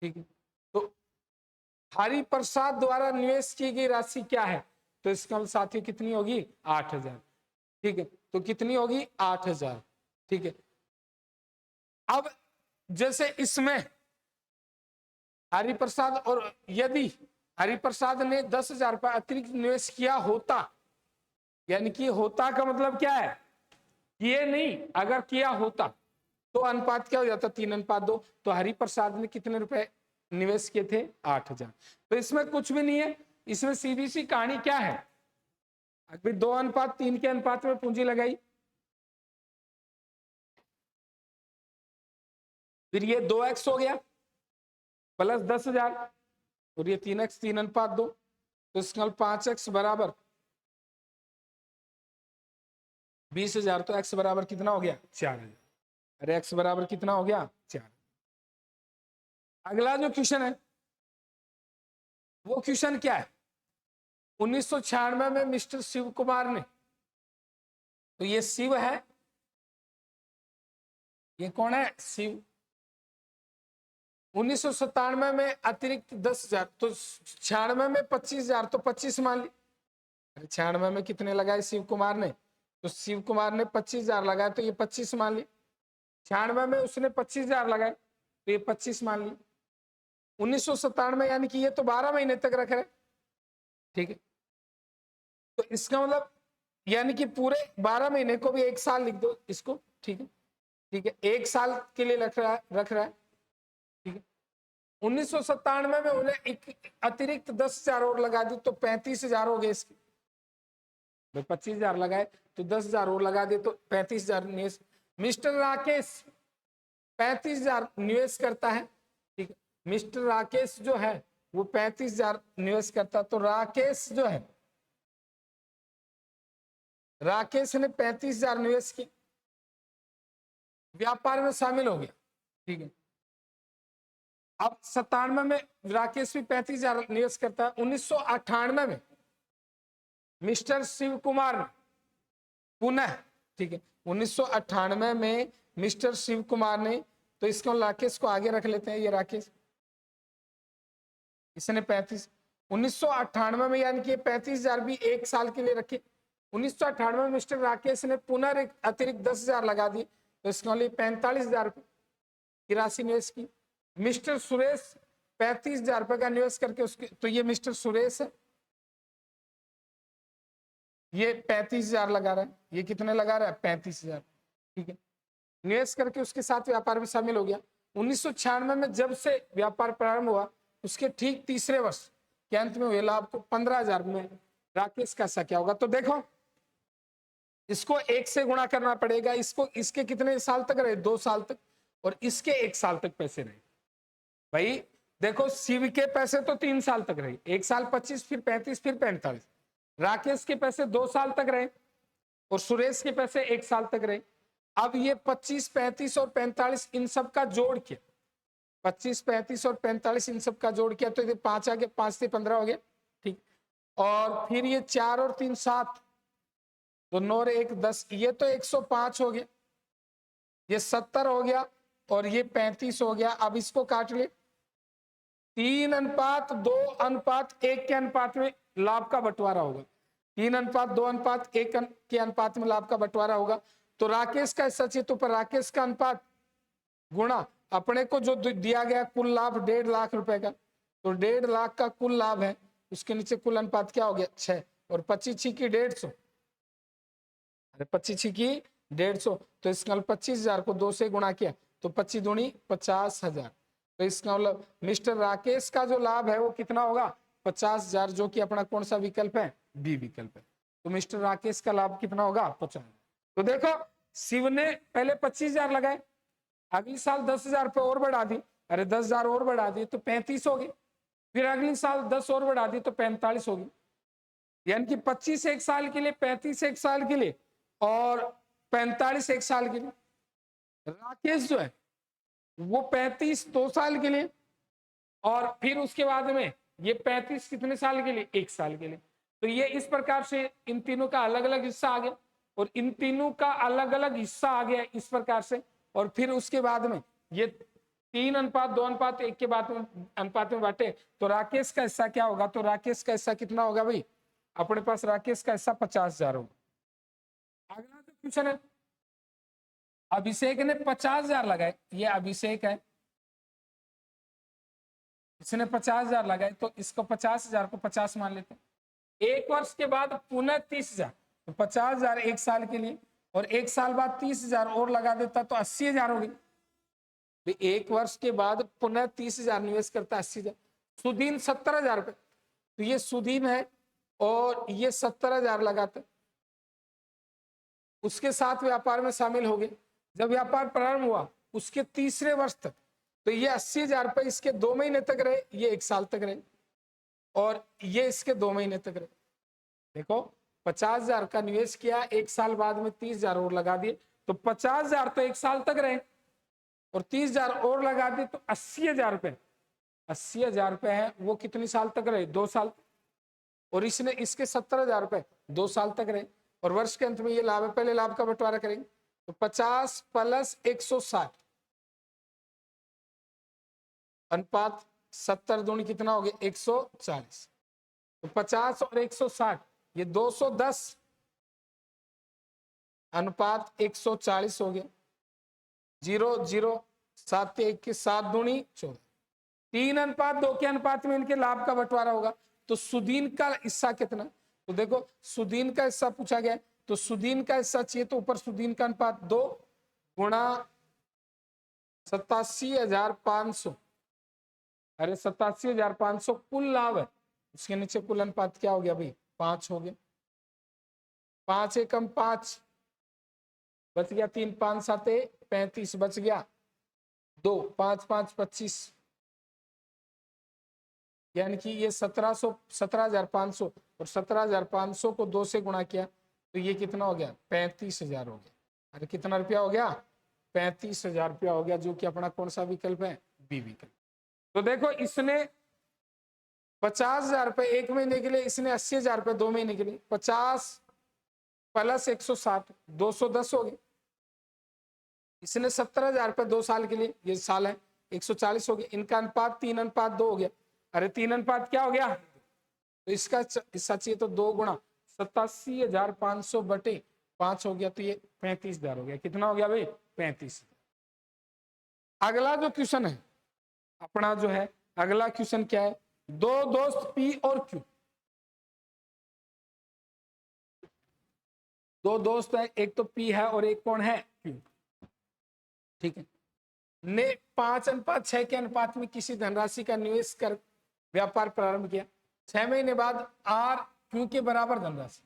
ठीक है। तो हरिप्रसाद द्वारा निवेश की गई राशि क्या है? तो इसका साथियों कितनी होगी? 8,000, ठीक है। तो कितनी होगी? 8,000, ठीक है। अब जैसे इसमें हरिप्रसाद, और यदि हरिप्रसाद ने 10,000 रुपए अतिरिक्त निवेश किया होता, यानी कि होता का मतलब क्या है? ये नहीं, अगर किया होता तो अनुपात क्या हो जाता? 3:2। तो हरिप्रसाद ने कितने रुपए निवेश किए थे? 8,000। तो इसमें कुछ भी नहीं है, इसमें सीधी सी कहानी क्या है? अभी 2:3 के अनुपात में पूंजी लगाई, फिर ये 2x हो गया प्लस 10,000, और ये 3x 3:2, तो इसका 5x बराबर 20,000, तो x बराबर कितना हो गया? 4,000। अरे x बराबर कितना हो गया? 4। अगला जो क्वेश्चन है वो क्वेश्चन क्या है? 1996 में मिस्टर शिव कुमार ने, तो ये शिव है, ये कौन है? शिव। 1997 में अतिरिक्त 10,000, तो 96 में 25,000, तो 25 मान ली। अरे 96 में कितने लगाए शिव कुमार ने? तो शिव कुमार ने 25,000 लगाए, तो ये 25 मान ली। 96 में उसने 25,000 लगाए, तो ये 25 मान ली। 1997 यानी कि ये तो 12 महीने तक रख रहे, ठीक है। तो इसका मतलब यानी कि पूरे 12 महीने को भी 1 साल लिख दो इसको, ठीक है, ठीक है, 1 साल के लिए रख रहा है, ठीक है। 1997 में उन्हें एक अतिरिक्त 10,000 और लगा दी, तो 35,000 हो गए इसके। 25,000 लगाए तो 10,000 और लगा दे तो 35,000 निवेश। मिस्टर राकेश 35,000 निवेश करता है, ठीक है। मिस्टर राकेश जो है वो 35,000 निवेश करता, तो राकेश जो है, राकेश ने 35,000 निवेश किया, व्यापार में शामिल हो गया, ठीक है। अब 97 में राकेश भी 35,000 निवेश करता है। 1998 में मिस्टर शिव कुमार पुनः, ठीक है, 1998 में मिस्टर शिव कुमार ने, तो इसको राकेश को आगे रख लेते हैं, ये राकेश, इसने 35, 1998 में, यानी कि 35,000 भी एक साल के लिए रखे। 1998 में मिस्टर राकेश ने पुनः एक अतिरिक्त 10,000 लगा दिए, तो इसके लिए 45,000 रुपये की राशि निवेश की। मिस्टर सुरेश 35,000 रुपये का निवेश करके उसके, तो ये मिस्टर सुरेश है, ये 35,000 लगा रहा है, ये कितने लगा रहा है 35,000, ठीक है। निवेश करके उसके साथ व्यापार में शामिल हो गया। 1996 में जब से व्यापार प्रारंभ हुआ, उसके ठीक तीसरे वर्ष के अंत में हुए लाभ को 15,000 में राकेश का ऐसा क्या होगा, तो देखो इसको 1 से गुणा करना पड़ेगा, इसको, इसके कितने साल तक रहे 2 साल तक, और इसके 1 साल तक पैसे रहे। भाई देखो शिव के पैसे तो 3 साल तक रहे, 1 साल 25, फिर 35, फिर 45। राकेश के पैसे 2 साल तक रहे और सुरेश के पैसे 1 साल तक रहे। अब ये 25, 35 और 45 इन सब का जोड़ किया, 25, 35 और 45 इन सब का जोड़ किया, तो ये 5 आ गया, 5 से 15 हो गया, ठीक। और फिर ये 4 और 3 7, तो 9 और 1 10, ये तो 105 हो गया, ये 70 हो गया और ये 35 हो गया। अब इसको काट ले, 3:2:1 के अनुपात में लाभ का बंटवारा होगा, 3:2:1 के अनुपात में लाभ का बंटवारा होगा। तो राकेश का सचित ऊपर राकेश का अनुपात गुणा अपने को जो दिया गया कुल लाभ 1.5 लाख रुपए का, तो 1.5 लाख का कुल लाभ है, उसके नीचे कुल अनुपात क्या हो गया 6, और 25 की 150, अरे 25 की 150, तो इसका 25,000 को 2 से गुणा किया तो 25 दूनी 50,000, तो इसका मतलब मिस्टर राकेश का जो लाभ है वो कितना होगा 50,000, जो कि अपना कौन सा विकल्प है, बी विकल्प है। तो मिस्टर राकेश का लाभ कितना होगा 50। तो देखो शिव ने पहले 25,000 लगाए, अगले साल 10,000 रुपये और बढ़ा दी, अरे 10,000 और बढ़ा दिए तो 35 हो गई, फिर अगले साल 10 और बढ़ा दी तो 45 होगी, यानी कि 25 एक साल के लिए, 35 एक साल के लिए और 45 एक साल के लिए। राकेश जो है वो 35 2 साल के लिए, और फिर उसके बाद में ये 35 कितने साल के लिए 1 साल के लिए। तो ये इस प्रकार से इन तीनों का अलग अलग हिस्सा आ गया, और इन तीनों का अलग अलग हिस्सा आ गया इस प्रकार से, और फिर उसके बाद में ये 3:2:1 के बाद में अनुपात में बांटे, तो राकेश का हिस्सा क्या होगा, तो राकेश का हिस्सा कितना होगा भाई, अपने पास राकेश का हिस्सा 50,000 होगा। अगला जो क्वेश्चन है, अभिषेक ने 50,000 लगाए, ये अभिषेक है, इसने 50,000 लगाए, तो इसको 50,000 को 50 मान लेते हैं। 1 वर्ष के बाद पुनः 30,000, तो 50,000 1 साल के लिए, और 1 साल बाद 30,000 और लगा देता तो 80,000 हो गई। तो 1 वर्ष के बाद पुनः 30,000 निवेश करता है 80,000। सुदीन 70,000 रुपए, तो ये सुदीन है और ये 70,000 लगाता, उसके साथ व्यापार में शामिल हो गए। जब व्यापार प्रारंभ हुआ उसके तीसरे वर्ष तक, तो ये 80,000 रुपए इसके 2 महीने तक रहे, ये 1 साल तक रहे, और ये इसके 2 महीने तक रहे। देखो 50,000 का निवेश किया, 1 साल बाद में 30,000 और लगा दिए, तो 50,000 तो 1 साल तक रहे, और 30,000 और लगा दिए तो 80,000 रुपए, 80,000 रुपए है वो कितने साल तक रहे 2 साल, और इसने इसके 70,000 रुपए 2 साल तक रहे, और वर्ष के अंत में ये लाभ है, पहले लाभ का बंटवारा करेंगे, तो 50 + 160 अनुपात 70 दूनी कितना हो गया 140, तो 50 और 160 ये 210 अनुपात 140 हो गया, 0 0 7 1 की 7 दूनी 14, 3:2 के अनुपात में इनके लाभ का बंटवारा होगा। तो सुदीन का हिस्सा कितना, तो देखो सुदीन का हिस्सा पूछा गया, तो सुदीन का हिस्सा चाहिए, तो ऊपर सुदीन का अनुपात 2 गुणा 87,500, अरे 87,500 कुल लाभ है, उसके नीचे कुल अनुपात क्या हो गया भाई 5 हो गया, 5 एकम 5 बच गया 3, 5 7 35 बच गया 2, 5 5 25, यानी कि ये 17,500 और 17,500 को 2 से गुणा किया तो ये कितना हो गया 35,000 हो गया। अरे कितना रुपया हो गया 35,000 रुपया हो गया, जो कि अपना कौन सा विकल्प है बी विकल्प। तो देखो इसने 50,000 रुपए एक महीने के लिए, इसने 80,000 रुपए 2 महीने के लिए, 50 प्लस 160 210 हो गए। इसने 17,000 रुपए 2 साल के लिए, ये साल है 140 हो गए। इनका अनुपात 3:2 हो गया। अरे 3 क्या हो गया, तो इसका हिस्सा चाहिए तो 2 गुणा 87,500 बटे 5 हो गया, तो ये 35,000 हो गया। कितना हो गया भाई 35। अगला जो क्वेश्चन है अपना जो है, अगला क्वेश्चन क्या है, दो दोस्त पी और क्यू, दो दोस्त है, एक तो पी है और एक कौन है क्यू, ठीक है, ने 5:6 के अनुपात में किसी धनराशि का निवेश कर व्यापार प्रारंभ किया। 6 महीने बाद आर क्यू के बराबर धनराशि,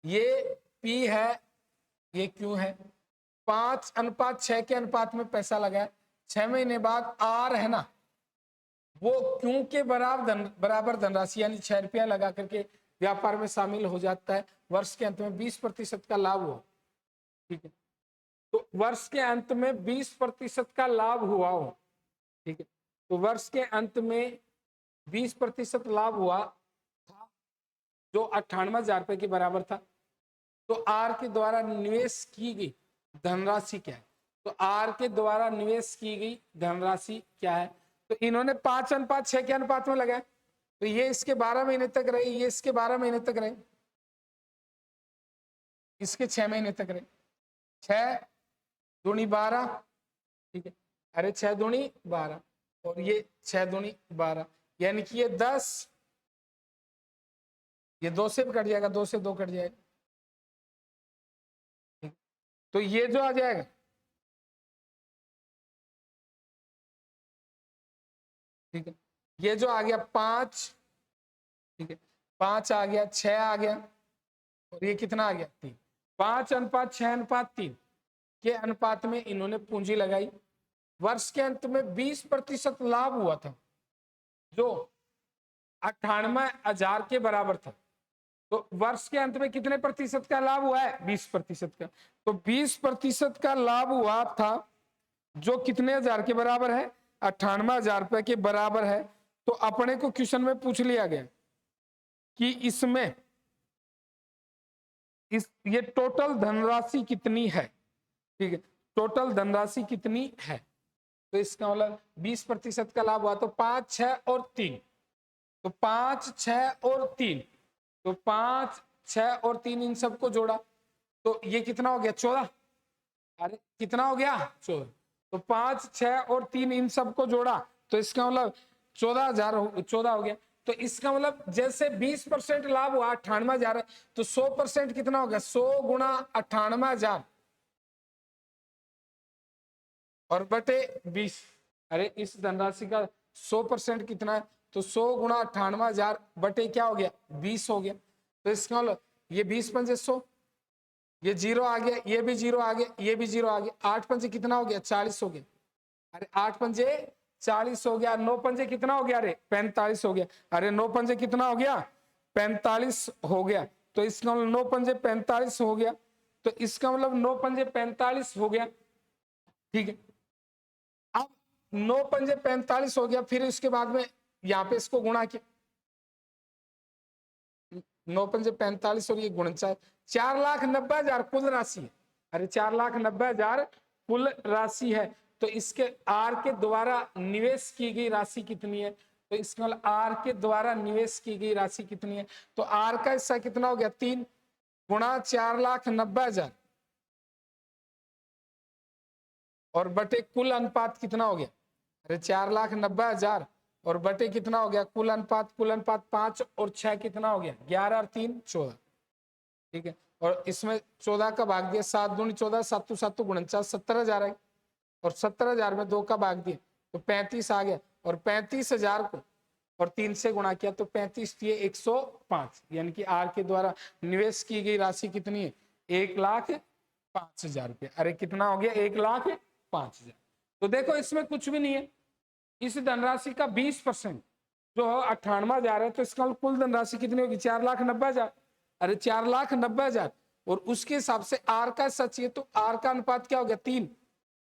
ये पी है ये क्यू है, 5:6 के अनुपात में पैसा लगाया। 6 महीने बाद आर है ना, वो क्यू के बराबर धनराशि यानी 6 रुपया लगा करके व्यापार में शामिल हो जाता है। वर्ष के अंत में 20% का लाभ हुआ, ठीक है, तो वर्ष के अंत में 20% का लाभ हुआ हो, ठीक है, तो वर्ष के अंत में 20% लाभ हुआ था जो 98,000 रुपए के बराबर था। तो आर के द्वारा निवेश की गई धनराशि क्या है, तो आर के द्वारा निवेश की गई धनराशि क्या है, तो इन्होंने 5:6 के अनुपात में लगाया, तो ये इसके 12 महीने तक रहे, ये इसके 12 महीने तक रहे, इसके 6 महीने तक रहे। 6 दूनी 12, ठीक है, अरे 6 दूनी 12 और ये 6 दूनी 12, यानी कि ये 10, ये 2 से कट जाएगा, 2 से 2 कट जाएगा, ठीक, तो ये जो आ जाएगा, ठीक है, ये जो आ गया 5, ठीक है, 5 आ गया, 6 आ गया और ये कितना आ गया 3। 5:6:3 के अनुपात में इन्होंने पूंजी लगाई। वर्ष के अंत में 20% लाभ हुआ था जो 98,000 के बराबर था। तो वर्ष के अंत में कितने प्रतिशत का लाभ हुआ है 20% का, तो 20% का लाभ हुआ था जो कितने हजार के बराबर है 98,000 रुपए के बराबर है। तो अपने को क्वेश्चन में पूछ लिया गया कि इसमें ये टोटल धनराशि कितनी है, ठीक है, टोटल धनराशि कितनी है, तो इसका मतलब 20% का लाभ हुआ, तो 5, 6 और 3, तो 5, 6 और 3, तो 5, 6 और 3 इन सबको जोड़ा तो ये कितना हो गया 14। अरे कितना हो गया 14, तो 5, 6 और 3 इन सबको जोड़ा तो इसका मतलब 14,000 हो गया। तो इसका मतलब जैसे 20% लाभ हुआ 98,000, तो 100% कितना होगा 100 गुणा 98,000 और बटे 20। अरे इस धनराशि का 100% कितना है, तो 100 गुणा 98,000 बटे क्या हो गया 20 हो गया। तो इसका मतलब ये 20 पंजे 100, ये 0 आ गया, ये भी 0 आ गया, ये भी 0 आ गया, 8 पंजे कितना हो गया 40 हो गया। अरे 8 पंजे 40 हो गया, 9 पंजे कितना हो गया, अरे 45 हो गया। अरे 9 पंजे कितना हो गया 45 हो गया, तो इसका मतलब 9 पंजे 45 हो गया, तो इसका मतलब 9 पंजे 45 हो गया, ठीक है। अब 9 पंजे 45 हो गया, फिर इसके बाद में यहाँ पे इसको गुणा किया, 9 पंजे 45 और ये गुणनचा 4,90,000 कुल राशि है। अरे 4,90,000 कुल राशि है, तो इसके आर के द्वारा निवेश की गई राशि कितनी है, तो इसका मतलब आर के द्वारा निवेश की गई राशि कितनी है, तो आर का हिस्सा कितना हो गया 3 गुणा 4,90,000 और बटे कुल अनुपात कितना हो गया, अरे 4,90,000 और बटे कितना हो गया कुल अनुपात 5 और 6 कितना हो गया 11 और 3 14, ठीक है। और इसमें 14 का भाग दिया, 7 दूनी 14, 7 7 49, 70,000 है और 70,000 में 2 का भाग दिया तो 35 आ गया और 35,000 को और 3 से गुणा किया तो 35 थी 105, यानी कि आर के द्वारा निवेश की गई राशि कितनी है? 1,05,000 रुपये। अरे कितना हो गया? 1,05,000। तो देखो इसमें कुछ भी नहीं है, इस धनराशि का 20% जो 98,000 है, तो इसका कुल धनराशि कितनी होगी? 4,90,000। अरे 4,90,000, और उसके हिसाब से आर का सच है, तो आर का अनुपात क्या हो गया? 3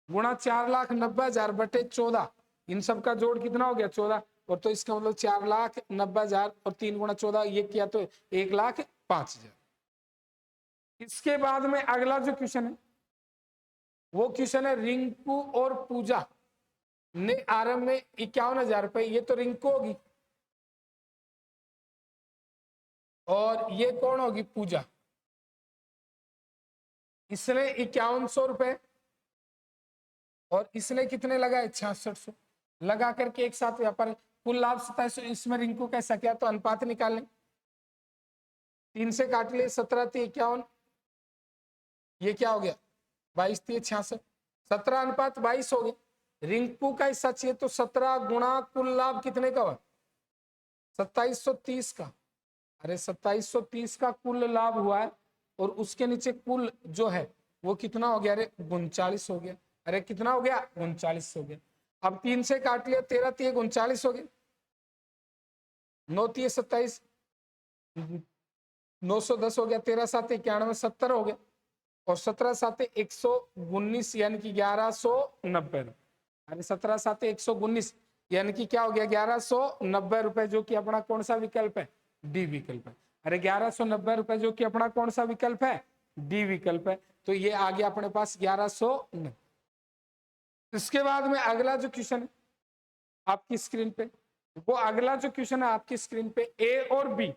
गुणा 4,90,000 बटे 14, इन सब का जोड़ कितना हो गया? 14। और तो इसका मतलब 4,90,000 और 3 गुणा 14 ये किया तो 1,05,000। इसके बाद में अगला जो क्वेश्चन है वो क्वेश्चन है रिंकू और पूजा ने आरंभ में 51,000 रुपए, ये तो रिंकू होगी और ये कौन होगी? पूजा। इसने 5,100 रुपए और इसने कितने लगाए? 6600 लगा करके एक साथ व्यापार, कुल लाभ 2700। इसमें रिंकू कैसा किया? तो अनुपात निकाल लें, 3 से काट लिए, 17 थी 51, ये क्या हो गया? 22 थी 66, 17 अनुपात 22 हो गया। रिंकू का हिस्सा चाहिए तो 17 गुणा कुल लाभ कितने का हुआ? 2730 का। अरे 2730 का कुल लाभ हुआ है और उसके नीचे कुल जो है वो कितना हो गया? अरे 39 हो गया। अरे कितना हो गया? 39 हो गया। अब 3 से काट लिया, 13 थी 39 हो गया, 9 थी 27, 910 हो गया, 13 7 91, 70 हो गया, और 17 7 119 यानी कि 1190। अरे 17 7 119 यानी कि क्या हो गया? 1190 रुपए, जो कि अपना कौन सा विकल्प है? डी विकल्प है। अरे 1190 रुपए जो कि अपना कौन सा विकल्प है? डी विकल्प है। तो ये आ गया अपने पास 1190। इसके बाद में अगला जो क्वेश्चन है आपकी स्क्रीन पे, वो अगला जो क्वेश्चन है आपकी स्क्रीन पे, ए और बी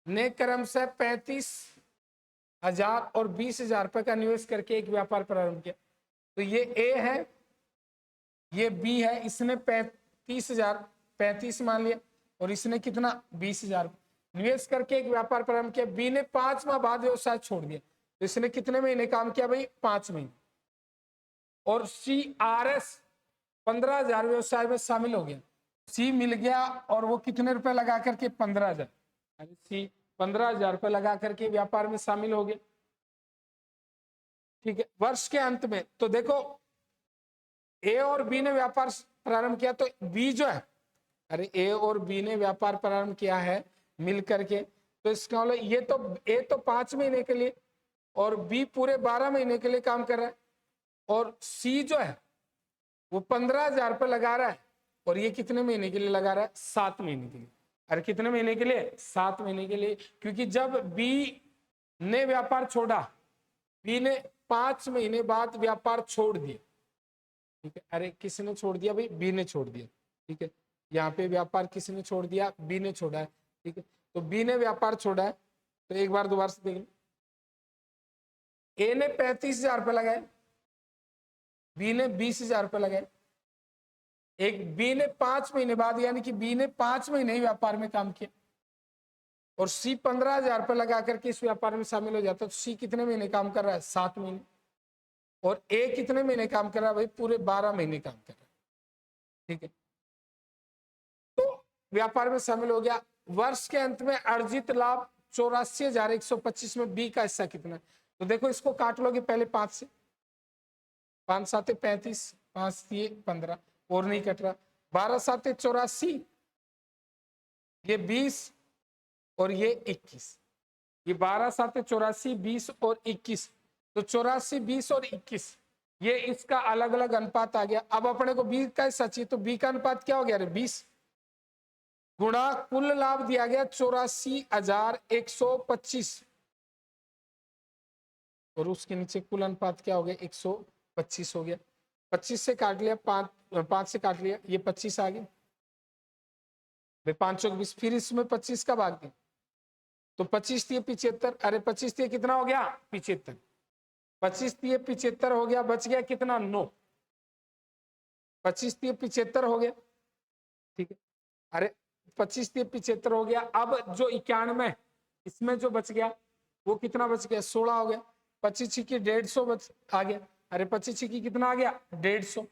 ने क्रमशः 35,000 और 20,000 रुपए का निवेश करके एक व्यापार प्रारंभ किया। तो ये ए है, ये बी है, इसने 35,000 35 मान लिया और इसने कितना? 20,000 निवेश करके एक व्यापार प्रारंभ किया। बी ने 5 माह बाद व्यवसाय छोड़ दिया, तो इसने कितने महीने काम किया भाई? 5 महीने। और सी आर एस 15,000 व्यवसाय में शामिल हो गया। सी मिल गया और वो कितने रुपए लगा करके? 15,000। सी 15,000 रुपए लगा करके व्यापार में शामिल हो गया। ठीक है, वर्ष के अंत में तो देखो ए और बी ने व्यापार प्रारंभ किया, तो बी जो है, अरे ए और बी ने व्यापार प्रारंभ किया है मिल करके, तो इसका मतलब ये तो ए तो 5 महीने के लिए और बी पूरे 12 महीने के लिए काम कर रहा है, और सी जो है वो 15,000 रुपए लगा रहा है, और ये कितने महीने के लिए लगा रहा है? 7 महीने के लिए। अरे कितने महीने के लिए? 7 महीने के लिए, क्योंकि जब बी ने व्यापार छोड़ा, बी ने 5 महीने बाद व्यापार छोड़ दिया। ठीक है, अरे किसने छोड़ दिया भाई? बी ने छोड़ दिया। ठीक है, यहाँ पे व्यापार किसने छोड़ दिया? बी ने छोड़ा है। ठीक है, तो बी ने व्यापार छोड़ा है, तो एक बार दोबारा से देख लो, ए ने 35,000 रुपए लगाए, बी ने 20,000 रुपए लगाए, एक बी ने 5 महीने बाद, यानी कि बी ने 5 महीने ही व्यापार में काम किया, और सी 15,000 रुपए लगा करके इस व्यापार में शामिल हो जाता है। तो सी कितने महीने काम कर रहा है? 7 महीने। और ए कितने महीने काम कर रहा है भाई? पूरे 12 महीने काम कर रहा है। ठीक है, तो व्यापार में शामिल हो गया। वर्ष के अंत में अर्जित लाभ 84,125 में बी का हिस्सा कितना है? तो देखो इसको काट लोगे पहले 5 से, 5 7 35, 5 3 15 और नहीं कट रहा, 12 7 84, ये 20 और ये 21, ये 12 7 84, 20 और 21, तो 84 20 और 21 ये इसका अलग अलग अनुपात आ गया। अब अपने को बी का हिस्सा चाहिए, तो बी का अनुपात क्या हो गया? 20 गुणा कुल लाभ दिया गया 84,125 और उसके नीचे कुल अनुपात क्या हो गया? 125 हो गया। 25 से काट लिया, 5 से काट लिया, ये 25 आ गया, 5 चौक 20, फिर इसमें 25 का भाग दिया, तो 25 दिए 75, अरे 25 दिए कितना हो गया? 75, 25 दिए 75 हो गया, बच गया कितना? 9, 25 दिए 75 हो गया। ठीक है, अरे 25 दिए 75 हो गया। अब जो 91 इसमें जो बच गया वो कितना बच गया? 16 हो गया। 25 की 150 बच आ गया, अरे 25 की कितना आ गया? 150,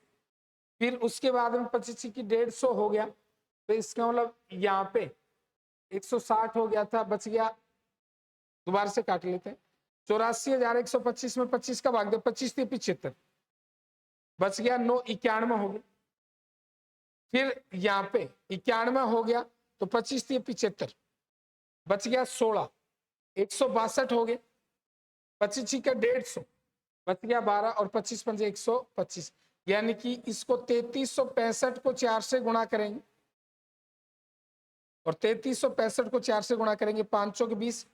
फिर उसके बाद में 25 की 150 हो गया, तो इसका मतलब यहाँ पे 160 हो गया था, बच गया, दोबारा से काट लेते हैं, 84,125 में 25 का भाग दो, 25 से 75 बच गया, 9 91 हो गया। फिर यहाँ पे 91 हो गया तो 25 से 75 बच गया 16, 162 हो गए, 25 का 150 बच गया 12 और 25 पंजे 125, यानी कि इसको 3365 को 4 से गुणा करेंगे और 3365 को 4 से गुणा करेंगे, 5 चौक 20,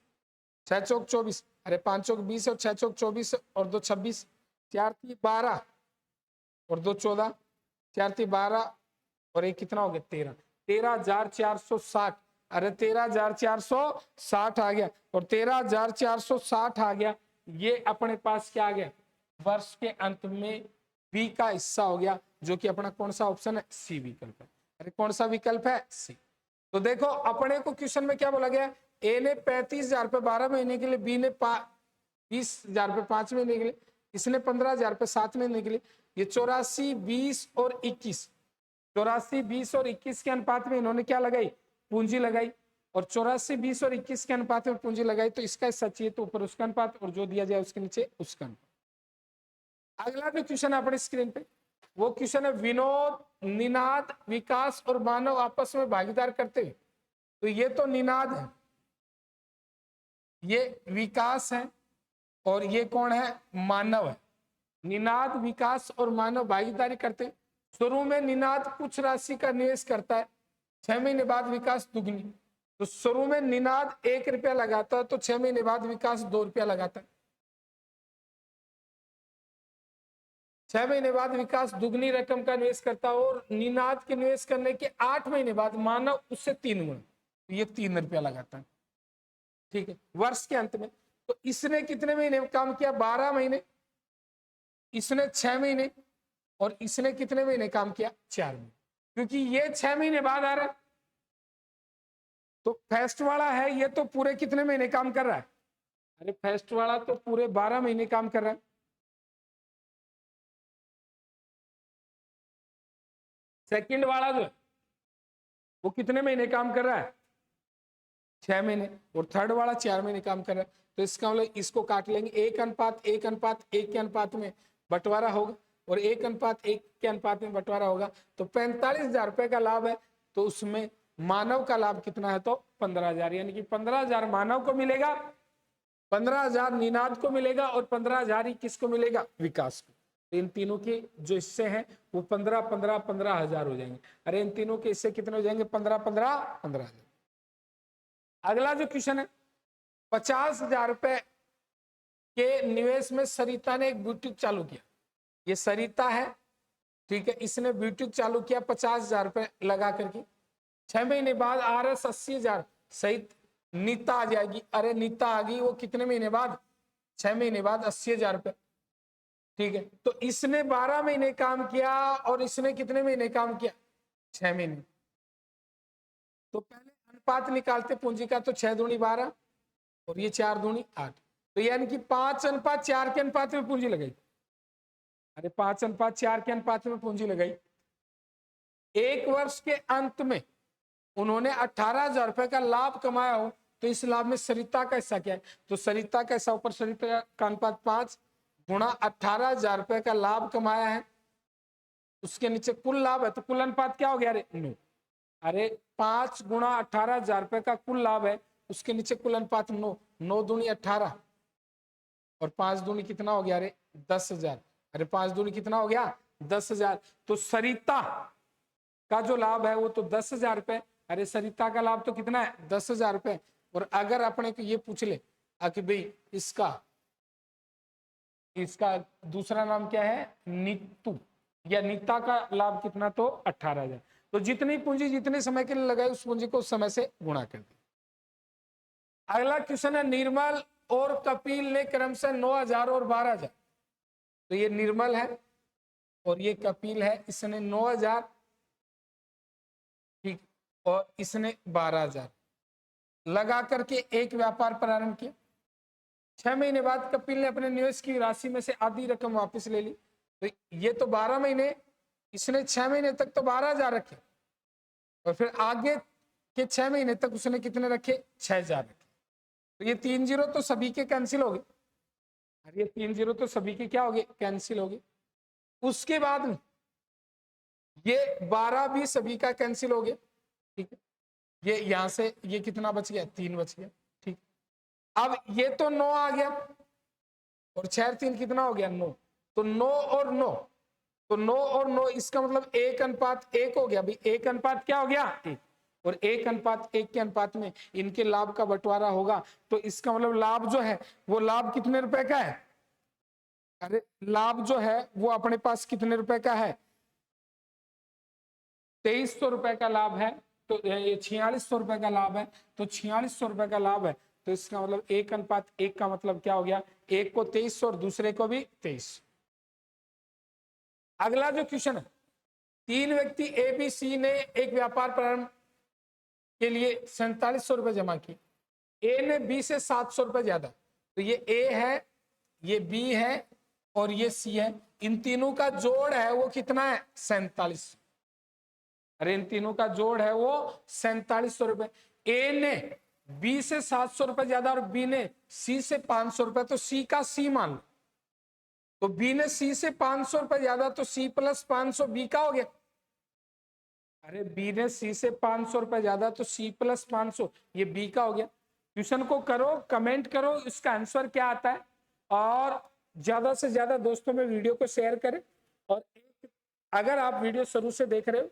6 चौक 24, अरे 5 चौक 20 और 6 चौक 24 और 2 26, 4 3 12 और 2 14, 4 3 12 और एक कितना हो गया 13, 13,460, अरे 13,460 आ गया और 13,460 आ गया। ये अपने पास क्या आ गया, वर्ष के अंत में बी का हिस्सा हो गया, जो कि अपना कौन सा ऑप्शन है, सी विकल्प है। अरे कौन सा विकल्प है, सी। तो देखो अपने को क्वेश्चन में क्या बोला गया, ए ने 35,000 रुपए 12 महीने के लिए, बी ने 20,000 रुपए 5 महीने के लिए, इसने 15,000 रुपए 7 महीने के लिए। ये 84, 20 और 21, 84, 20 और 21 के अनुपात में इन्होंने क्या लगाई, पूंजी लगाई, और 84, 20 और 21 के अनुपात में पूंजी लगाई, तो इसका सचिए तो ऊपर उसका अनुपात और जो दिया जाए उसके नीचे उसका अनुपात। अगला जो क्वेश्चन है अपने स्क्रीन पे, वो क्वेश्चन है विनोद, निनाद, विकास और मानव आपस में भागीदार करते हुए। तो ये तो निनाद है, ये विकास है और ये कौन है, मानव है। निनाद, विकास और मानव भागीदारी करते हैं। शुरू में निनाद कुछ राशि का निवेश करता है, 6 महीने बाद विकास दुगनी। तो शुरू में निनाद 1 रुपया लगाता है तो 6 महीने बाद विकास 2 रुपया लगाता है। 6 महीने बाद विकास दुगनी रकम का निवेश करता है और निनाद के निवेश करने के 8 महीने बाद मानव उससे 3 गुना, तो ये 3 रुपया लगाता है। ठीक है, वर्ष के अंत में। तो इसने कितने महीने काम किया, 12 महीने, इसने 6 महीने और इसने कितने महीने काम किया, 4 महीने, क्योंकि ये 6 महीने बाद आ रहा है। तो फर्स्ट वाला है ये तो पूरे कितने महीने काम कर रहा है, अरे फर्स्ट वाला तो पूरे 12 महीने काम कर रहा है। सेकंड वाला जो है वो कितने महीने काम कर रहा है, 6 महीने, और थर्ड वाला 4 महीने काम कर रहा है। तो इसका मतलब इसको काट लेंगे, 1:1:1 के अनुपात में बंटवारा होगा और 1:1 के अनुपात में बंटवारा होगा। तो 45,000 रुपए का लाभ है, तो उसमें मानव का लाभ कितना है, तो 15,000, यानी कि 15,000 मानव को मिलेगा, 15,000 निनाद को मिलेगा और 15,000 ही किसको मिलेगा, विकास को। तो इन तीनों के जो हिस्से हैं वो 15,000 हो जाएंगे। अरे इन तीनों के हिस्से कितने हो जाएंगे, 15,000। अगला जो क्वेश्चन है, 50,000 रुपए के निवेश में सरिता ने एक बुटीक चालू किया। ये सरिता है, ठीक है, इसने बुटीक चालू किया 50,000 रुपए लगा करके। 6 महीने बाद RS 80,000 सहित नीता आ जाएगी। अरे नीता आ गई, वो कितने महीने बाद, 6 महीने बाद 80,000 रुपए। ठीक है, तो इसने 12 महीने काम किया और इसने कितने महीने काम किया, 6 महीने। तो पहले अनुपात निकालते पूंजी का, तो 6 दूनी 12 और ये 4 दूनी 8, तो यानी कि 5:4 के अनुपात में पूंजी लगाई। अरे 5:4 के अनुपात में पूंजी लगाई। एक वर्ष के अंत में उन्होंने 18,000 रुपए का लाभ कमाया हो, तो इस लाभ में सरिता का हिस्सा क्या है, तो सरिता का हिस्सा ऊपर सरिता का अनुपात 5 गुणा 18,000 रुपए का लाभ कमाया है, उसके नीचे कुल लाभ है, तो कुल अनुपात क्या हो गया, अरे 9। अरे 5 गुणा 18,000 रुपए का कुल लाभ है, उसके नीचे कुल अनुपात 9, 9 दूनी 18 और 5 दूनी कितना हो गया, अरे 10,000। अरे 5 दूनी कितना हो गया, 10,000। तो सरिता का जो लाभ है वो तो 10,000 रुपए। अरे सरिता का लाभ तो कितना है, 10,000 रुपए। और अगर अपने को ये पूछ ले कि भाई इसका दूसरा नाम क्या है, नीतू या नीता का लाभ कितना, तो 18,000। तो जितनी पूंजी जितने समय के लिए लगाई उस पूंजी को उस समय से गुणा कर दी। अगला क्वेश्चन है, निर्मल और कपिल ने क्रमशः 9,000 और 12,000। तो ये निर्मल है और ये कपिल है, इसने 9,000, ठीक, और इसने 12,000 लगा करके एक व्यापार प्रारंभ किया। 6 महीने बाद कपिल ने अपने निवेश की राशि में से आधी रकम वापस ले ली। तो ये तो 12 महीने, इसने 6 महीने तक तो 12,000 रखे, और फिर आगे के 6 महीने तक उसने कितने रखे, 6,000 रखे। तो ये 3 जीरो तो सभी के कैंसिल हो गए, और ये 3 जीरो तो सभी के क्या हो गए, कैंसिल हो गए। उसके बाद में ये 12 भी सभी का कैंसिल हो गया, ठीक है। ये यहां से ये कितना बच गया, 3 बच गया, ठीक। अब ये तो 9 आ गया, और 6 3 कितना हो गया, 9। तो 9 और 9, तो 9 और 9 इसका मतलब 1:1 हो गया भाई। 1:1 क्या हो गया, 1। और 1:1 के अनुपात में इनके लाभ का बंटवारा होगा। तो इसका मतलब लाभ जो है वो लाभ कितने रुपए का है, अरे लाभ जो है वो अपने पास कितने रुपए का है, 2300 रुपए का लाभ है। तो ये 4600 रुपए का लाभ है, तो 4600 रुपए का लाभ है। तो इसका मतलब 1:1 का मतलब क्या हो गया, एक को 2300 और दूसरे को भी 2300। अगला जो क्वेश्चन है, 3 व्यक्ति ए बी सी ने एक व्यापार प्रारंभ के लिए 4700 रुपए जमा किए। ए ने बी से 700 रुपए ज्यादा। तो ये ए है, ये बी है और ये सी है। इन तीनों का जोड़ है वो कितना है, 4700। अरे इन तीनों का जोड़ है वो 4700 रुपए। ए ने बी से 700 रुपए ज्यादा और बी ने सी से 500 रुपए। तो सी का सी मान लो। तो बी ने सी से 500 रुपए ज्यादा, तो सी प्लस 500 बी का हो गया। अरे बी ने सी से 500 रुपए ज्यादा, तो सी प्लस 500 ये बी का हो गया। क्वेश्चन को करो, कमेंट करो इसका आंसर क्या आता है, और ज्यादा से ज्यादा दोस्तों में वीडियो को शेयर करें। और अगर आप वीडियो शुरू से देख रहे हो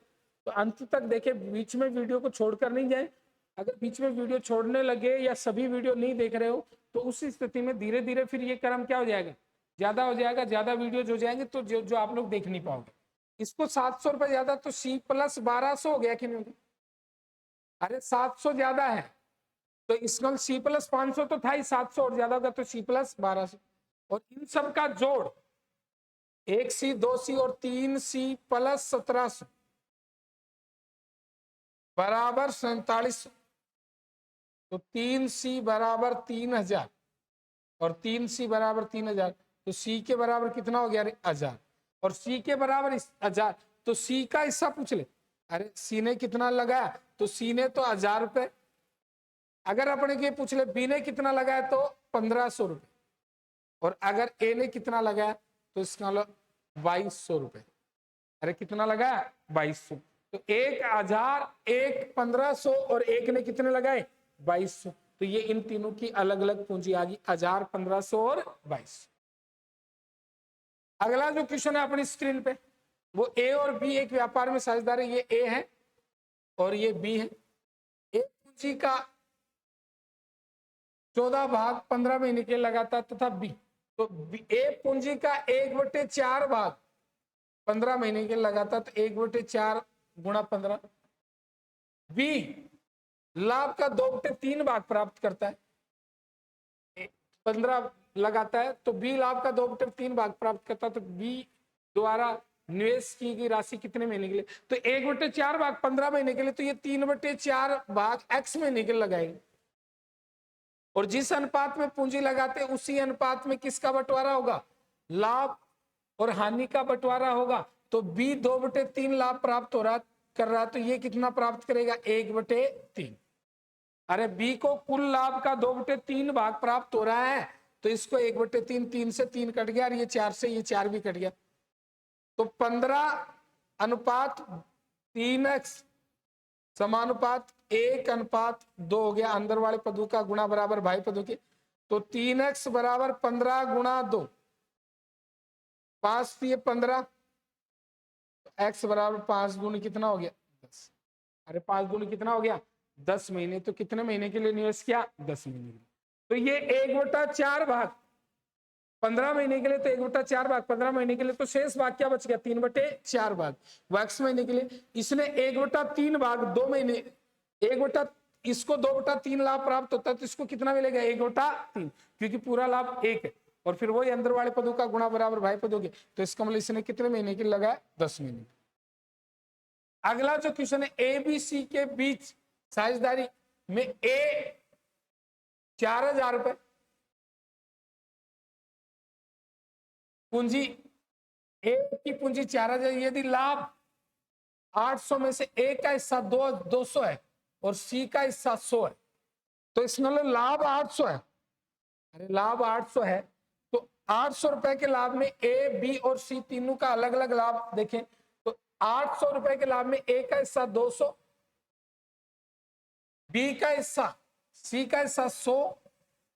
तो अंत तक देखें, बीच में वीडियो को छोड़कर नहीं जाए। अगर बीच में वीडियो छोड़ने लगे या सभी वीडियो नहीं देख रहे हो तो उस स्थिति में धीरे धीरे फिर ये क्रम क्या हो जाएगा, ज्यादा हो जाएगा। ज्यादा वीडियो जो जाएंगे तो जो आप लोग देख नहीं पाओगे। इसको 700 रुपए ज्यादा, तो सी प्लस 1200 हो गया कि नहीं। अरे 700 ज्यादा है तो इसका सी प्लस 500 तो था ही, 700 और ज्यादा होगा तो सी प्लस 1200। और इन सब का जोड़ 1C 2C और 3C प्लस 1700 बराबर 4700। तो 3C बराबर 3000 और 3C बराबर 3000। तो सी के बराबर कितना हो गया, 1000। और सी के बराबर 1000, तो सी का हिस्सा पूछ ले। अरे सी ने कितना लगाया, तो सी ने तो 1000 रुपए। अगर अपने के पूछ ले बी ने कितना लगाया, तो 1500 रुपए। और अगर ए ने कितना लगाया, तो इसका मतलब 2200 रुपए। अरे कितना लगाया, 2200। तो 1000, एक 1500 और एक ने कितने लगाए, 2200। तो ये इन तीनों की अलग अलग पूंजी आ गई, 1000, 1500 और 2200। अगला जो क्वेश्चन है अपनी स्क्रीन पे, वो ए और बी एक व्यापार में साझेदार है। ये ए है और ये बी है। ए पूंजी का 14 भाग 15 महीने के लगातार तथा बी, तो ए पूंजी का 1/4 भाग 15 महीने के लगातार, तो 1/4 गुणा 15। बी लाभ का 2/3 भाग प्राप्त करता है, 15 लगाता है तो बी लाभ का 2/3 भाग प्राप्त करता है। तो बी द्वारा निवेश की गई राशि कितने महीने के लिए, तो 1/4 भाग 15 महीने के लिए, तो ये 3/4 भाग x महीने के लिए लगाएंगे। और जिस अनुपात में पूंजी लगाते हैं उसी अनुपात में किसका बंटवारा होगा, लाभ और हानि का बंटवारा होगा। तो बी 2/3 लाभ प्राप्त हो रहा कर रहा, तो ये कितना प्राप्त करेगा, 1/3। अरे बी को कुल लाभ का 2/3 भाग प्राप्त हो रहा है, तो इसको 1/3, 3 से 3 कट गया और ये 4 से ये 4 भी कट गया। तो 15:3x समानुपात 1:2 हो गया। अंदर वाले पदों का गुणा बराबर भाई पदों के। तो 3x बराबर 15 गुणा 2, 5 दिए 15, x बराबर 5 दूनी कितना हो गया, 10। अरे 5 दूनी कितना हो गया, 10 महीने। तो कितने महीने के लिए निवेश किया, 10 महीने के लिए। तो ये 1/4 भाग 15 महीने के लिए, तो 1/4 भाग 15 महीने के लिए, तो शेष भाग क्या बच गया, 3/4 भाग वैक्स महीने के लिए। इसने 1/3 भाग 2 महीने, इसको 2/3 लाभ प्राप्त होता है, तो इसको कितना मिलेगा, 1/3, क्योंकि पूरा लाभ 1 है। और फिर वही अंदर वाले पदों का गुणा बराबर भाई पदों के। तो इसका मतलब इसने कितने महीने के लिए लगाया, 10 महीने। अगला जो क्वेश्चन है, ए बी सी के बीच साझेदारी में ए 4000 रुपए पूंजी, ए की पूंजी 4000, यदि लाभ 800 में से ए का हिस्सा 200 है और सी का हिस्सा 100 है, तो इसमें लाभ 800 है। अरे लाभ 800 है तो 800 रुपए के लाभ में ए, बी और सी तीनों का अलग अलग लाभ देखें तो 800 रुपए के लाभ में ए का हिस्सा 200, बी का हिस्सा, सी का हिस्सा 100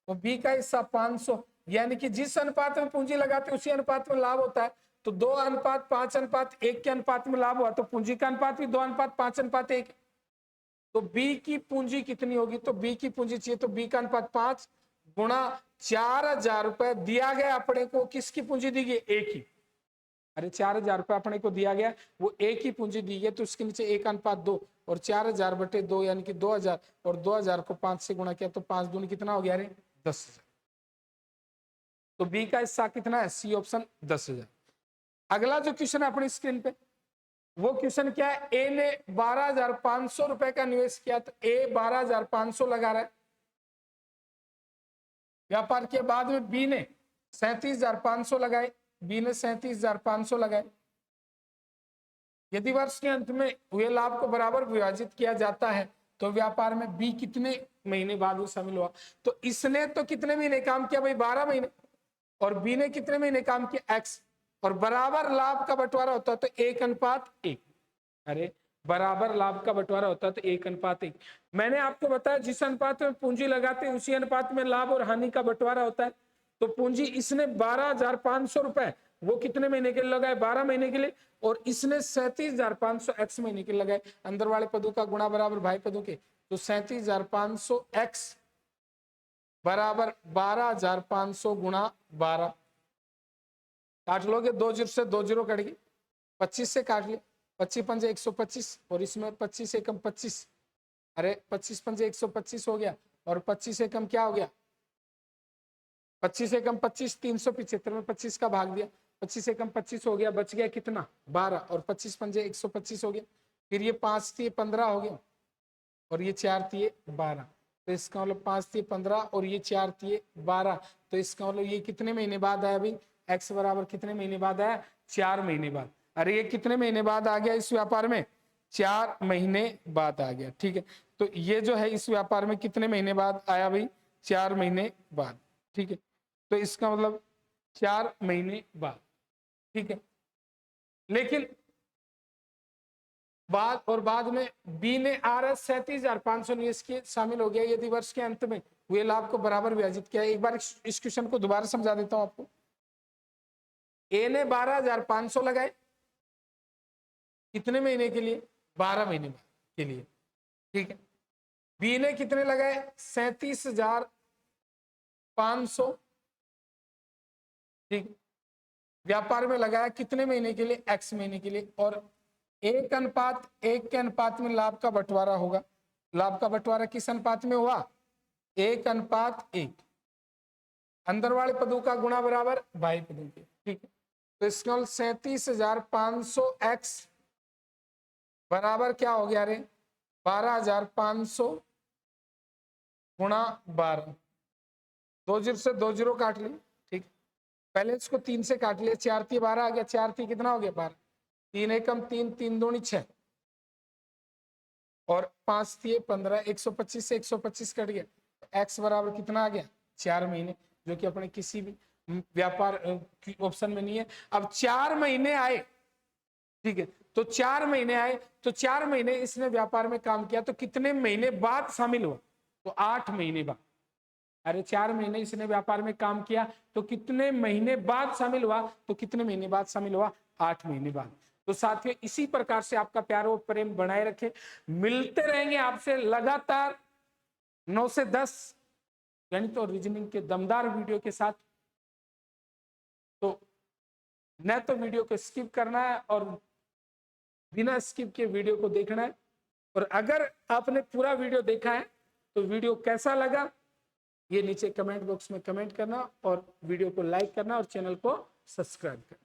और बी का हिस्सा 500। यानी कि जिस अनुपात में पूंजी लगाते हैं उसी अनुपात में लाभ होता है। तो 2:5:1 के अनुपात में लाभ हुआ तो पूंजी का अनुपात भी 2:5:1। तो बी की पूंजी कितनी होगी, तो बी की पूंजी चाहिए तो बी का अनुपात 5 गुणा 4000 रुपए दिया गया अपने को। किसकी पूंजी दी गई, ए की। अरे 4000 रुपए अपने को दिया गया, वो ए की पूंजी दी गई, तो उसके नीचे 1:2 और 4000/2 यानी कि 2000 और 2000 को 5 से गुणा किया तो 5 दूनी कितना हो गया, अरे 10,000। तो बी का हिस्सा कितना है, सी ऑप्शन 10,000। अगला जो क्वेश्चन है अपनी स्क्रीन पे, वो क्वेश्चन क्या है, ए ने 12,500 रुपए का निवेश किया, तो ए 12,500 लगा रहा है। व्यापार के बाद में बी ने 37,500 लगाए, बी ने 37,500 लगाए। यदि वर्ष के अंत में हुए लाभ को बराबर विभाजित किया जाता है तो व्यापार में बी कितने महीने बाद वो शामिल हुआ। तो इसने तो कितने महीने काम किया भाई, 12 महीने, और बी ने कितने महीने काम किया, एक्स, और बराबर लाभ का बंटवारा होता है तो 1:1। अरे बराबर लाभ का बंटवारा होता है तो 1:1। मैंने आपको बताया जिस अनुपात में पूंजी लगाते हैं उसी अनुपात में लाभ और हानि का बंटवारा होता है। तो पूंजी इसने 12,500 रुपए वो कितने महीने के लिए लगाए, 12 महीने के लिए, और इसने 37,500 एक्स महीने के लिए लगाए। अंदर वाले पदों का गुणा बराबर भाई पदों के, तो 37,500 एक्स बराबर 12,500 गुणा 12। काट लोगे, 2 0 से 2 0 कट गई, 25 से काट लिया, 25×5 125 और इसमें 25 एकम 25। अरे 25×5 125 हो गया और 25 एकम क्या हो गया, 25 एकम 25 375 में 25 का भाग दिया, 25 एकम 25 हो गया, बच गया कितना 12 और 25×5 125 हो गया। फिर ये 5 थी 15 हो गया और ये 4 थी 12, तो इसका मतलब 5 थी 15 और ये 4 थी 12, तो इसका मतलब ये कितने महीने बाद आया भाई, एक्स बराबर कितने महीने बाद आया, 4 महीने बाद। अरे ये कितने महीने बाद आ गया इस व्यापार में, 4 महीने बाद आ गया। ठीक है, तो ये जो है इस व्यापार में कितने महीने बाद आया भाई, 4 महीने बाद। ठीक है, तो इसका मतलब 4 महीने बाद। ठीक है, लेकिन बाद में बी ने RS 37,500 निवेश किए, शामिल हो गया यदि वर्ष के अंत में हुए लाभ को बराबर विभाजित किया। एक बार इस क्वेश्चन को दोबारा समझा देता हूं आपको। ए ने 12,500 लगाए कितने महीने के लिए, 12 महीने के लिए। ठीक है, बी ने कितने लगाए, 37,500। ठीक, व्यापार में लगाया कितने महीने के लिए, एक्स महीने के लिए, और 1:1 के अनुपात में लाभ का बंटवारा होगा। लाभ का बंटवारा किस अनुपात में हुआ, 1:1। अंदर वाले पदों का गुणा बराबर बाह्य पदों के। ठीक है, तो इसका 37,500 एक्स बराबर क्या हो गया रे, 12,500 गुणा 12। 2 0 से 2 0 काट लिया। ठीक, पहले इसको 3 से काट लिया, 4 थी 12 आ गया, 4 थी कितना हो गया 12, 3 एकम 3 3 दूनी 6 और 5 थी 15, 125 से 125 कट गया। एक्स बराबर कितना आ गया, 4 महीने, जो कि अपने किसी भी व्यापार ऑप्शन में नहीं है। अब 4 महीने आए, ठीक है, तो 4 महीने आए तो 4 महीने इसने व्यापार में काम किया, तो कितने महीने बाद शामिल हुआ, तो 8 महीने बाद। अरे 4 महीने इसने व्यापार में काम किया तो कितने महीने बाद शामिल हुआ, तो कितने महीने बाद शामिल हुआ, 8 महीने बाद। तो साथियों इसी प्रकार से आपका प्यार और प्रेम बनाए रखें। मिलते रहेंगे आपसे लगातार 9 से 10 गणित और रीजनिंग के दमदार वीडियो के साथ। तो न तो वीडियो को स्किप करना है और बिना स्किप के वीडियो को देखना है, और अगर आपने पूरा वीडियो देखा है तो वीडियो कैसा लगा ये नीचे कमेंट बॉक्स में कमेंट करना और वीडियो को लाइक करना और चैनल को सब्सक्राइब करना।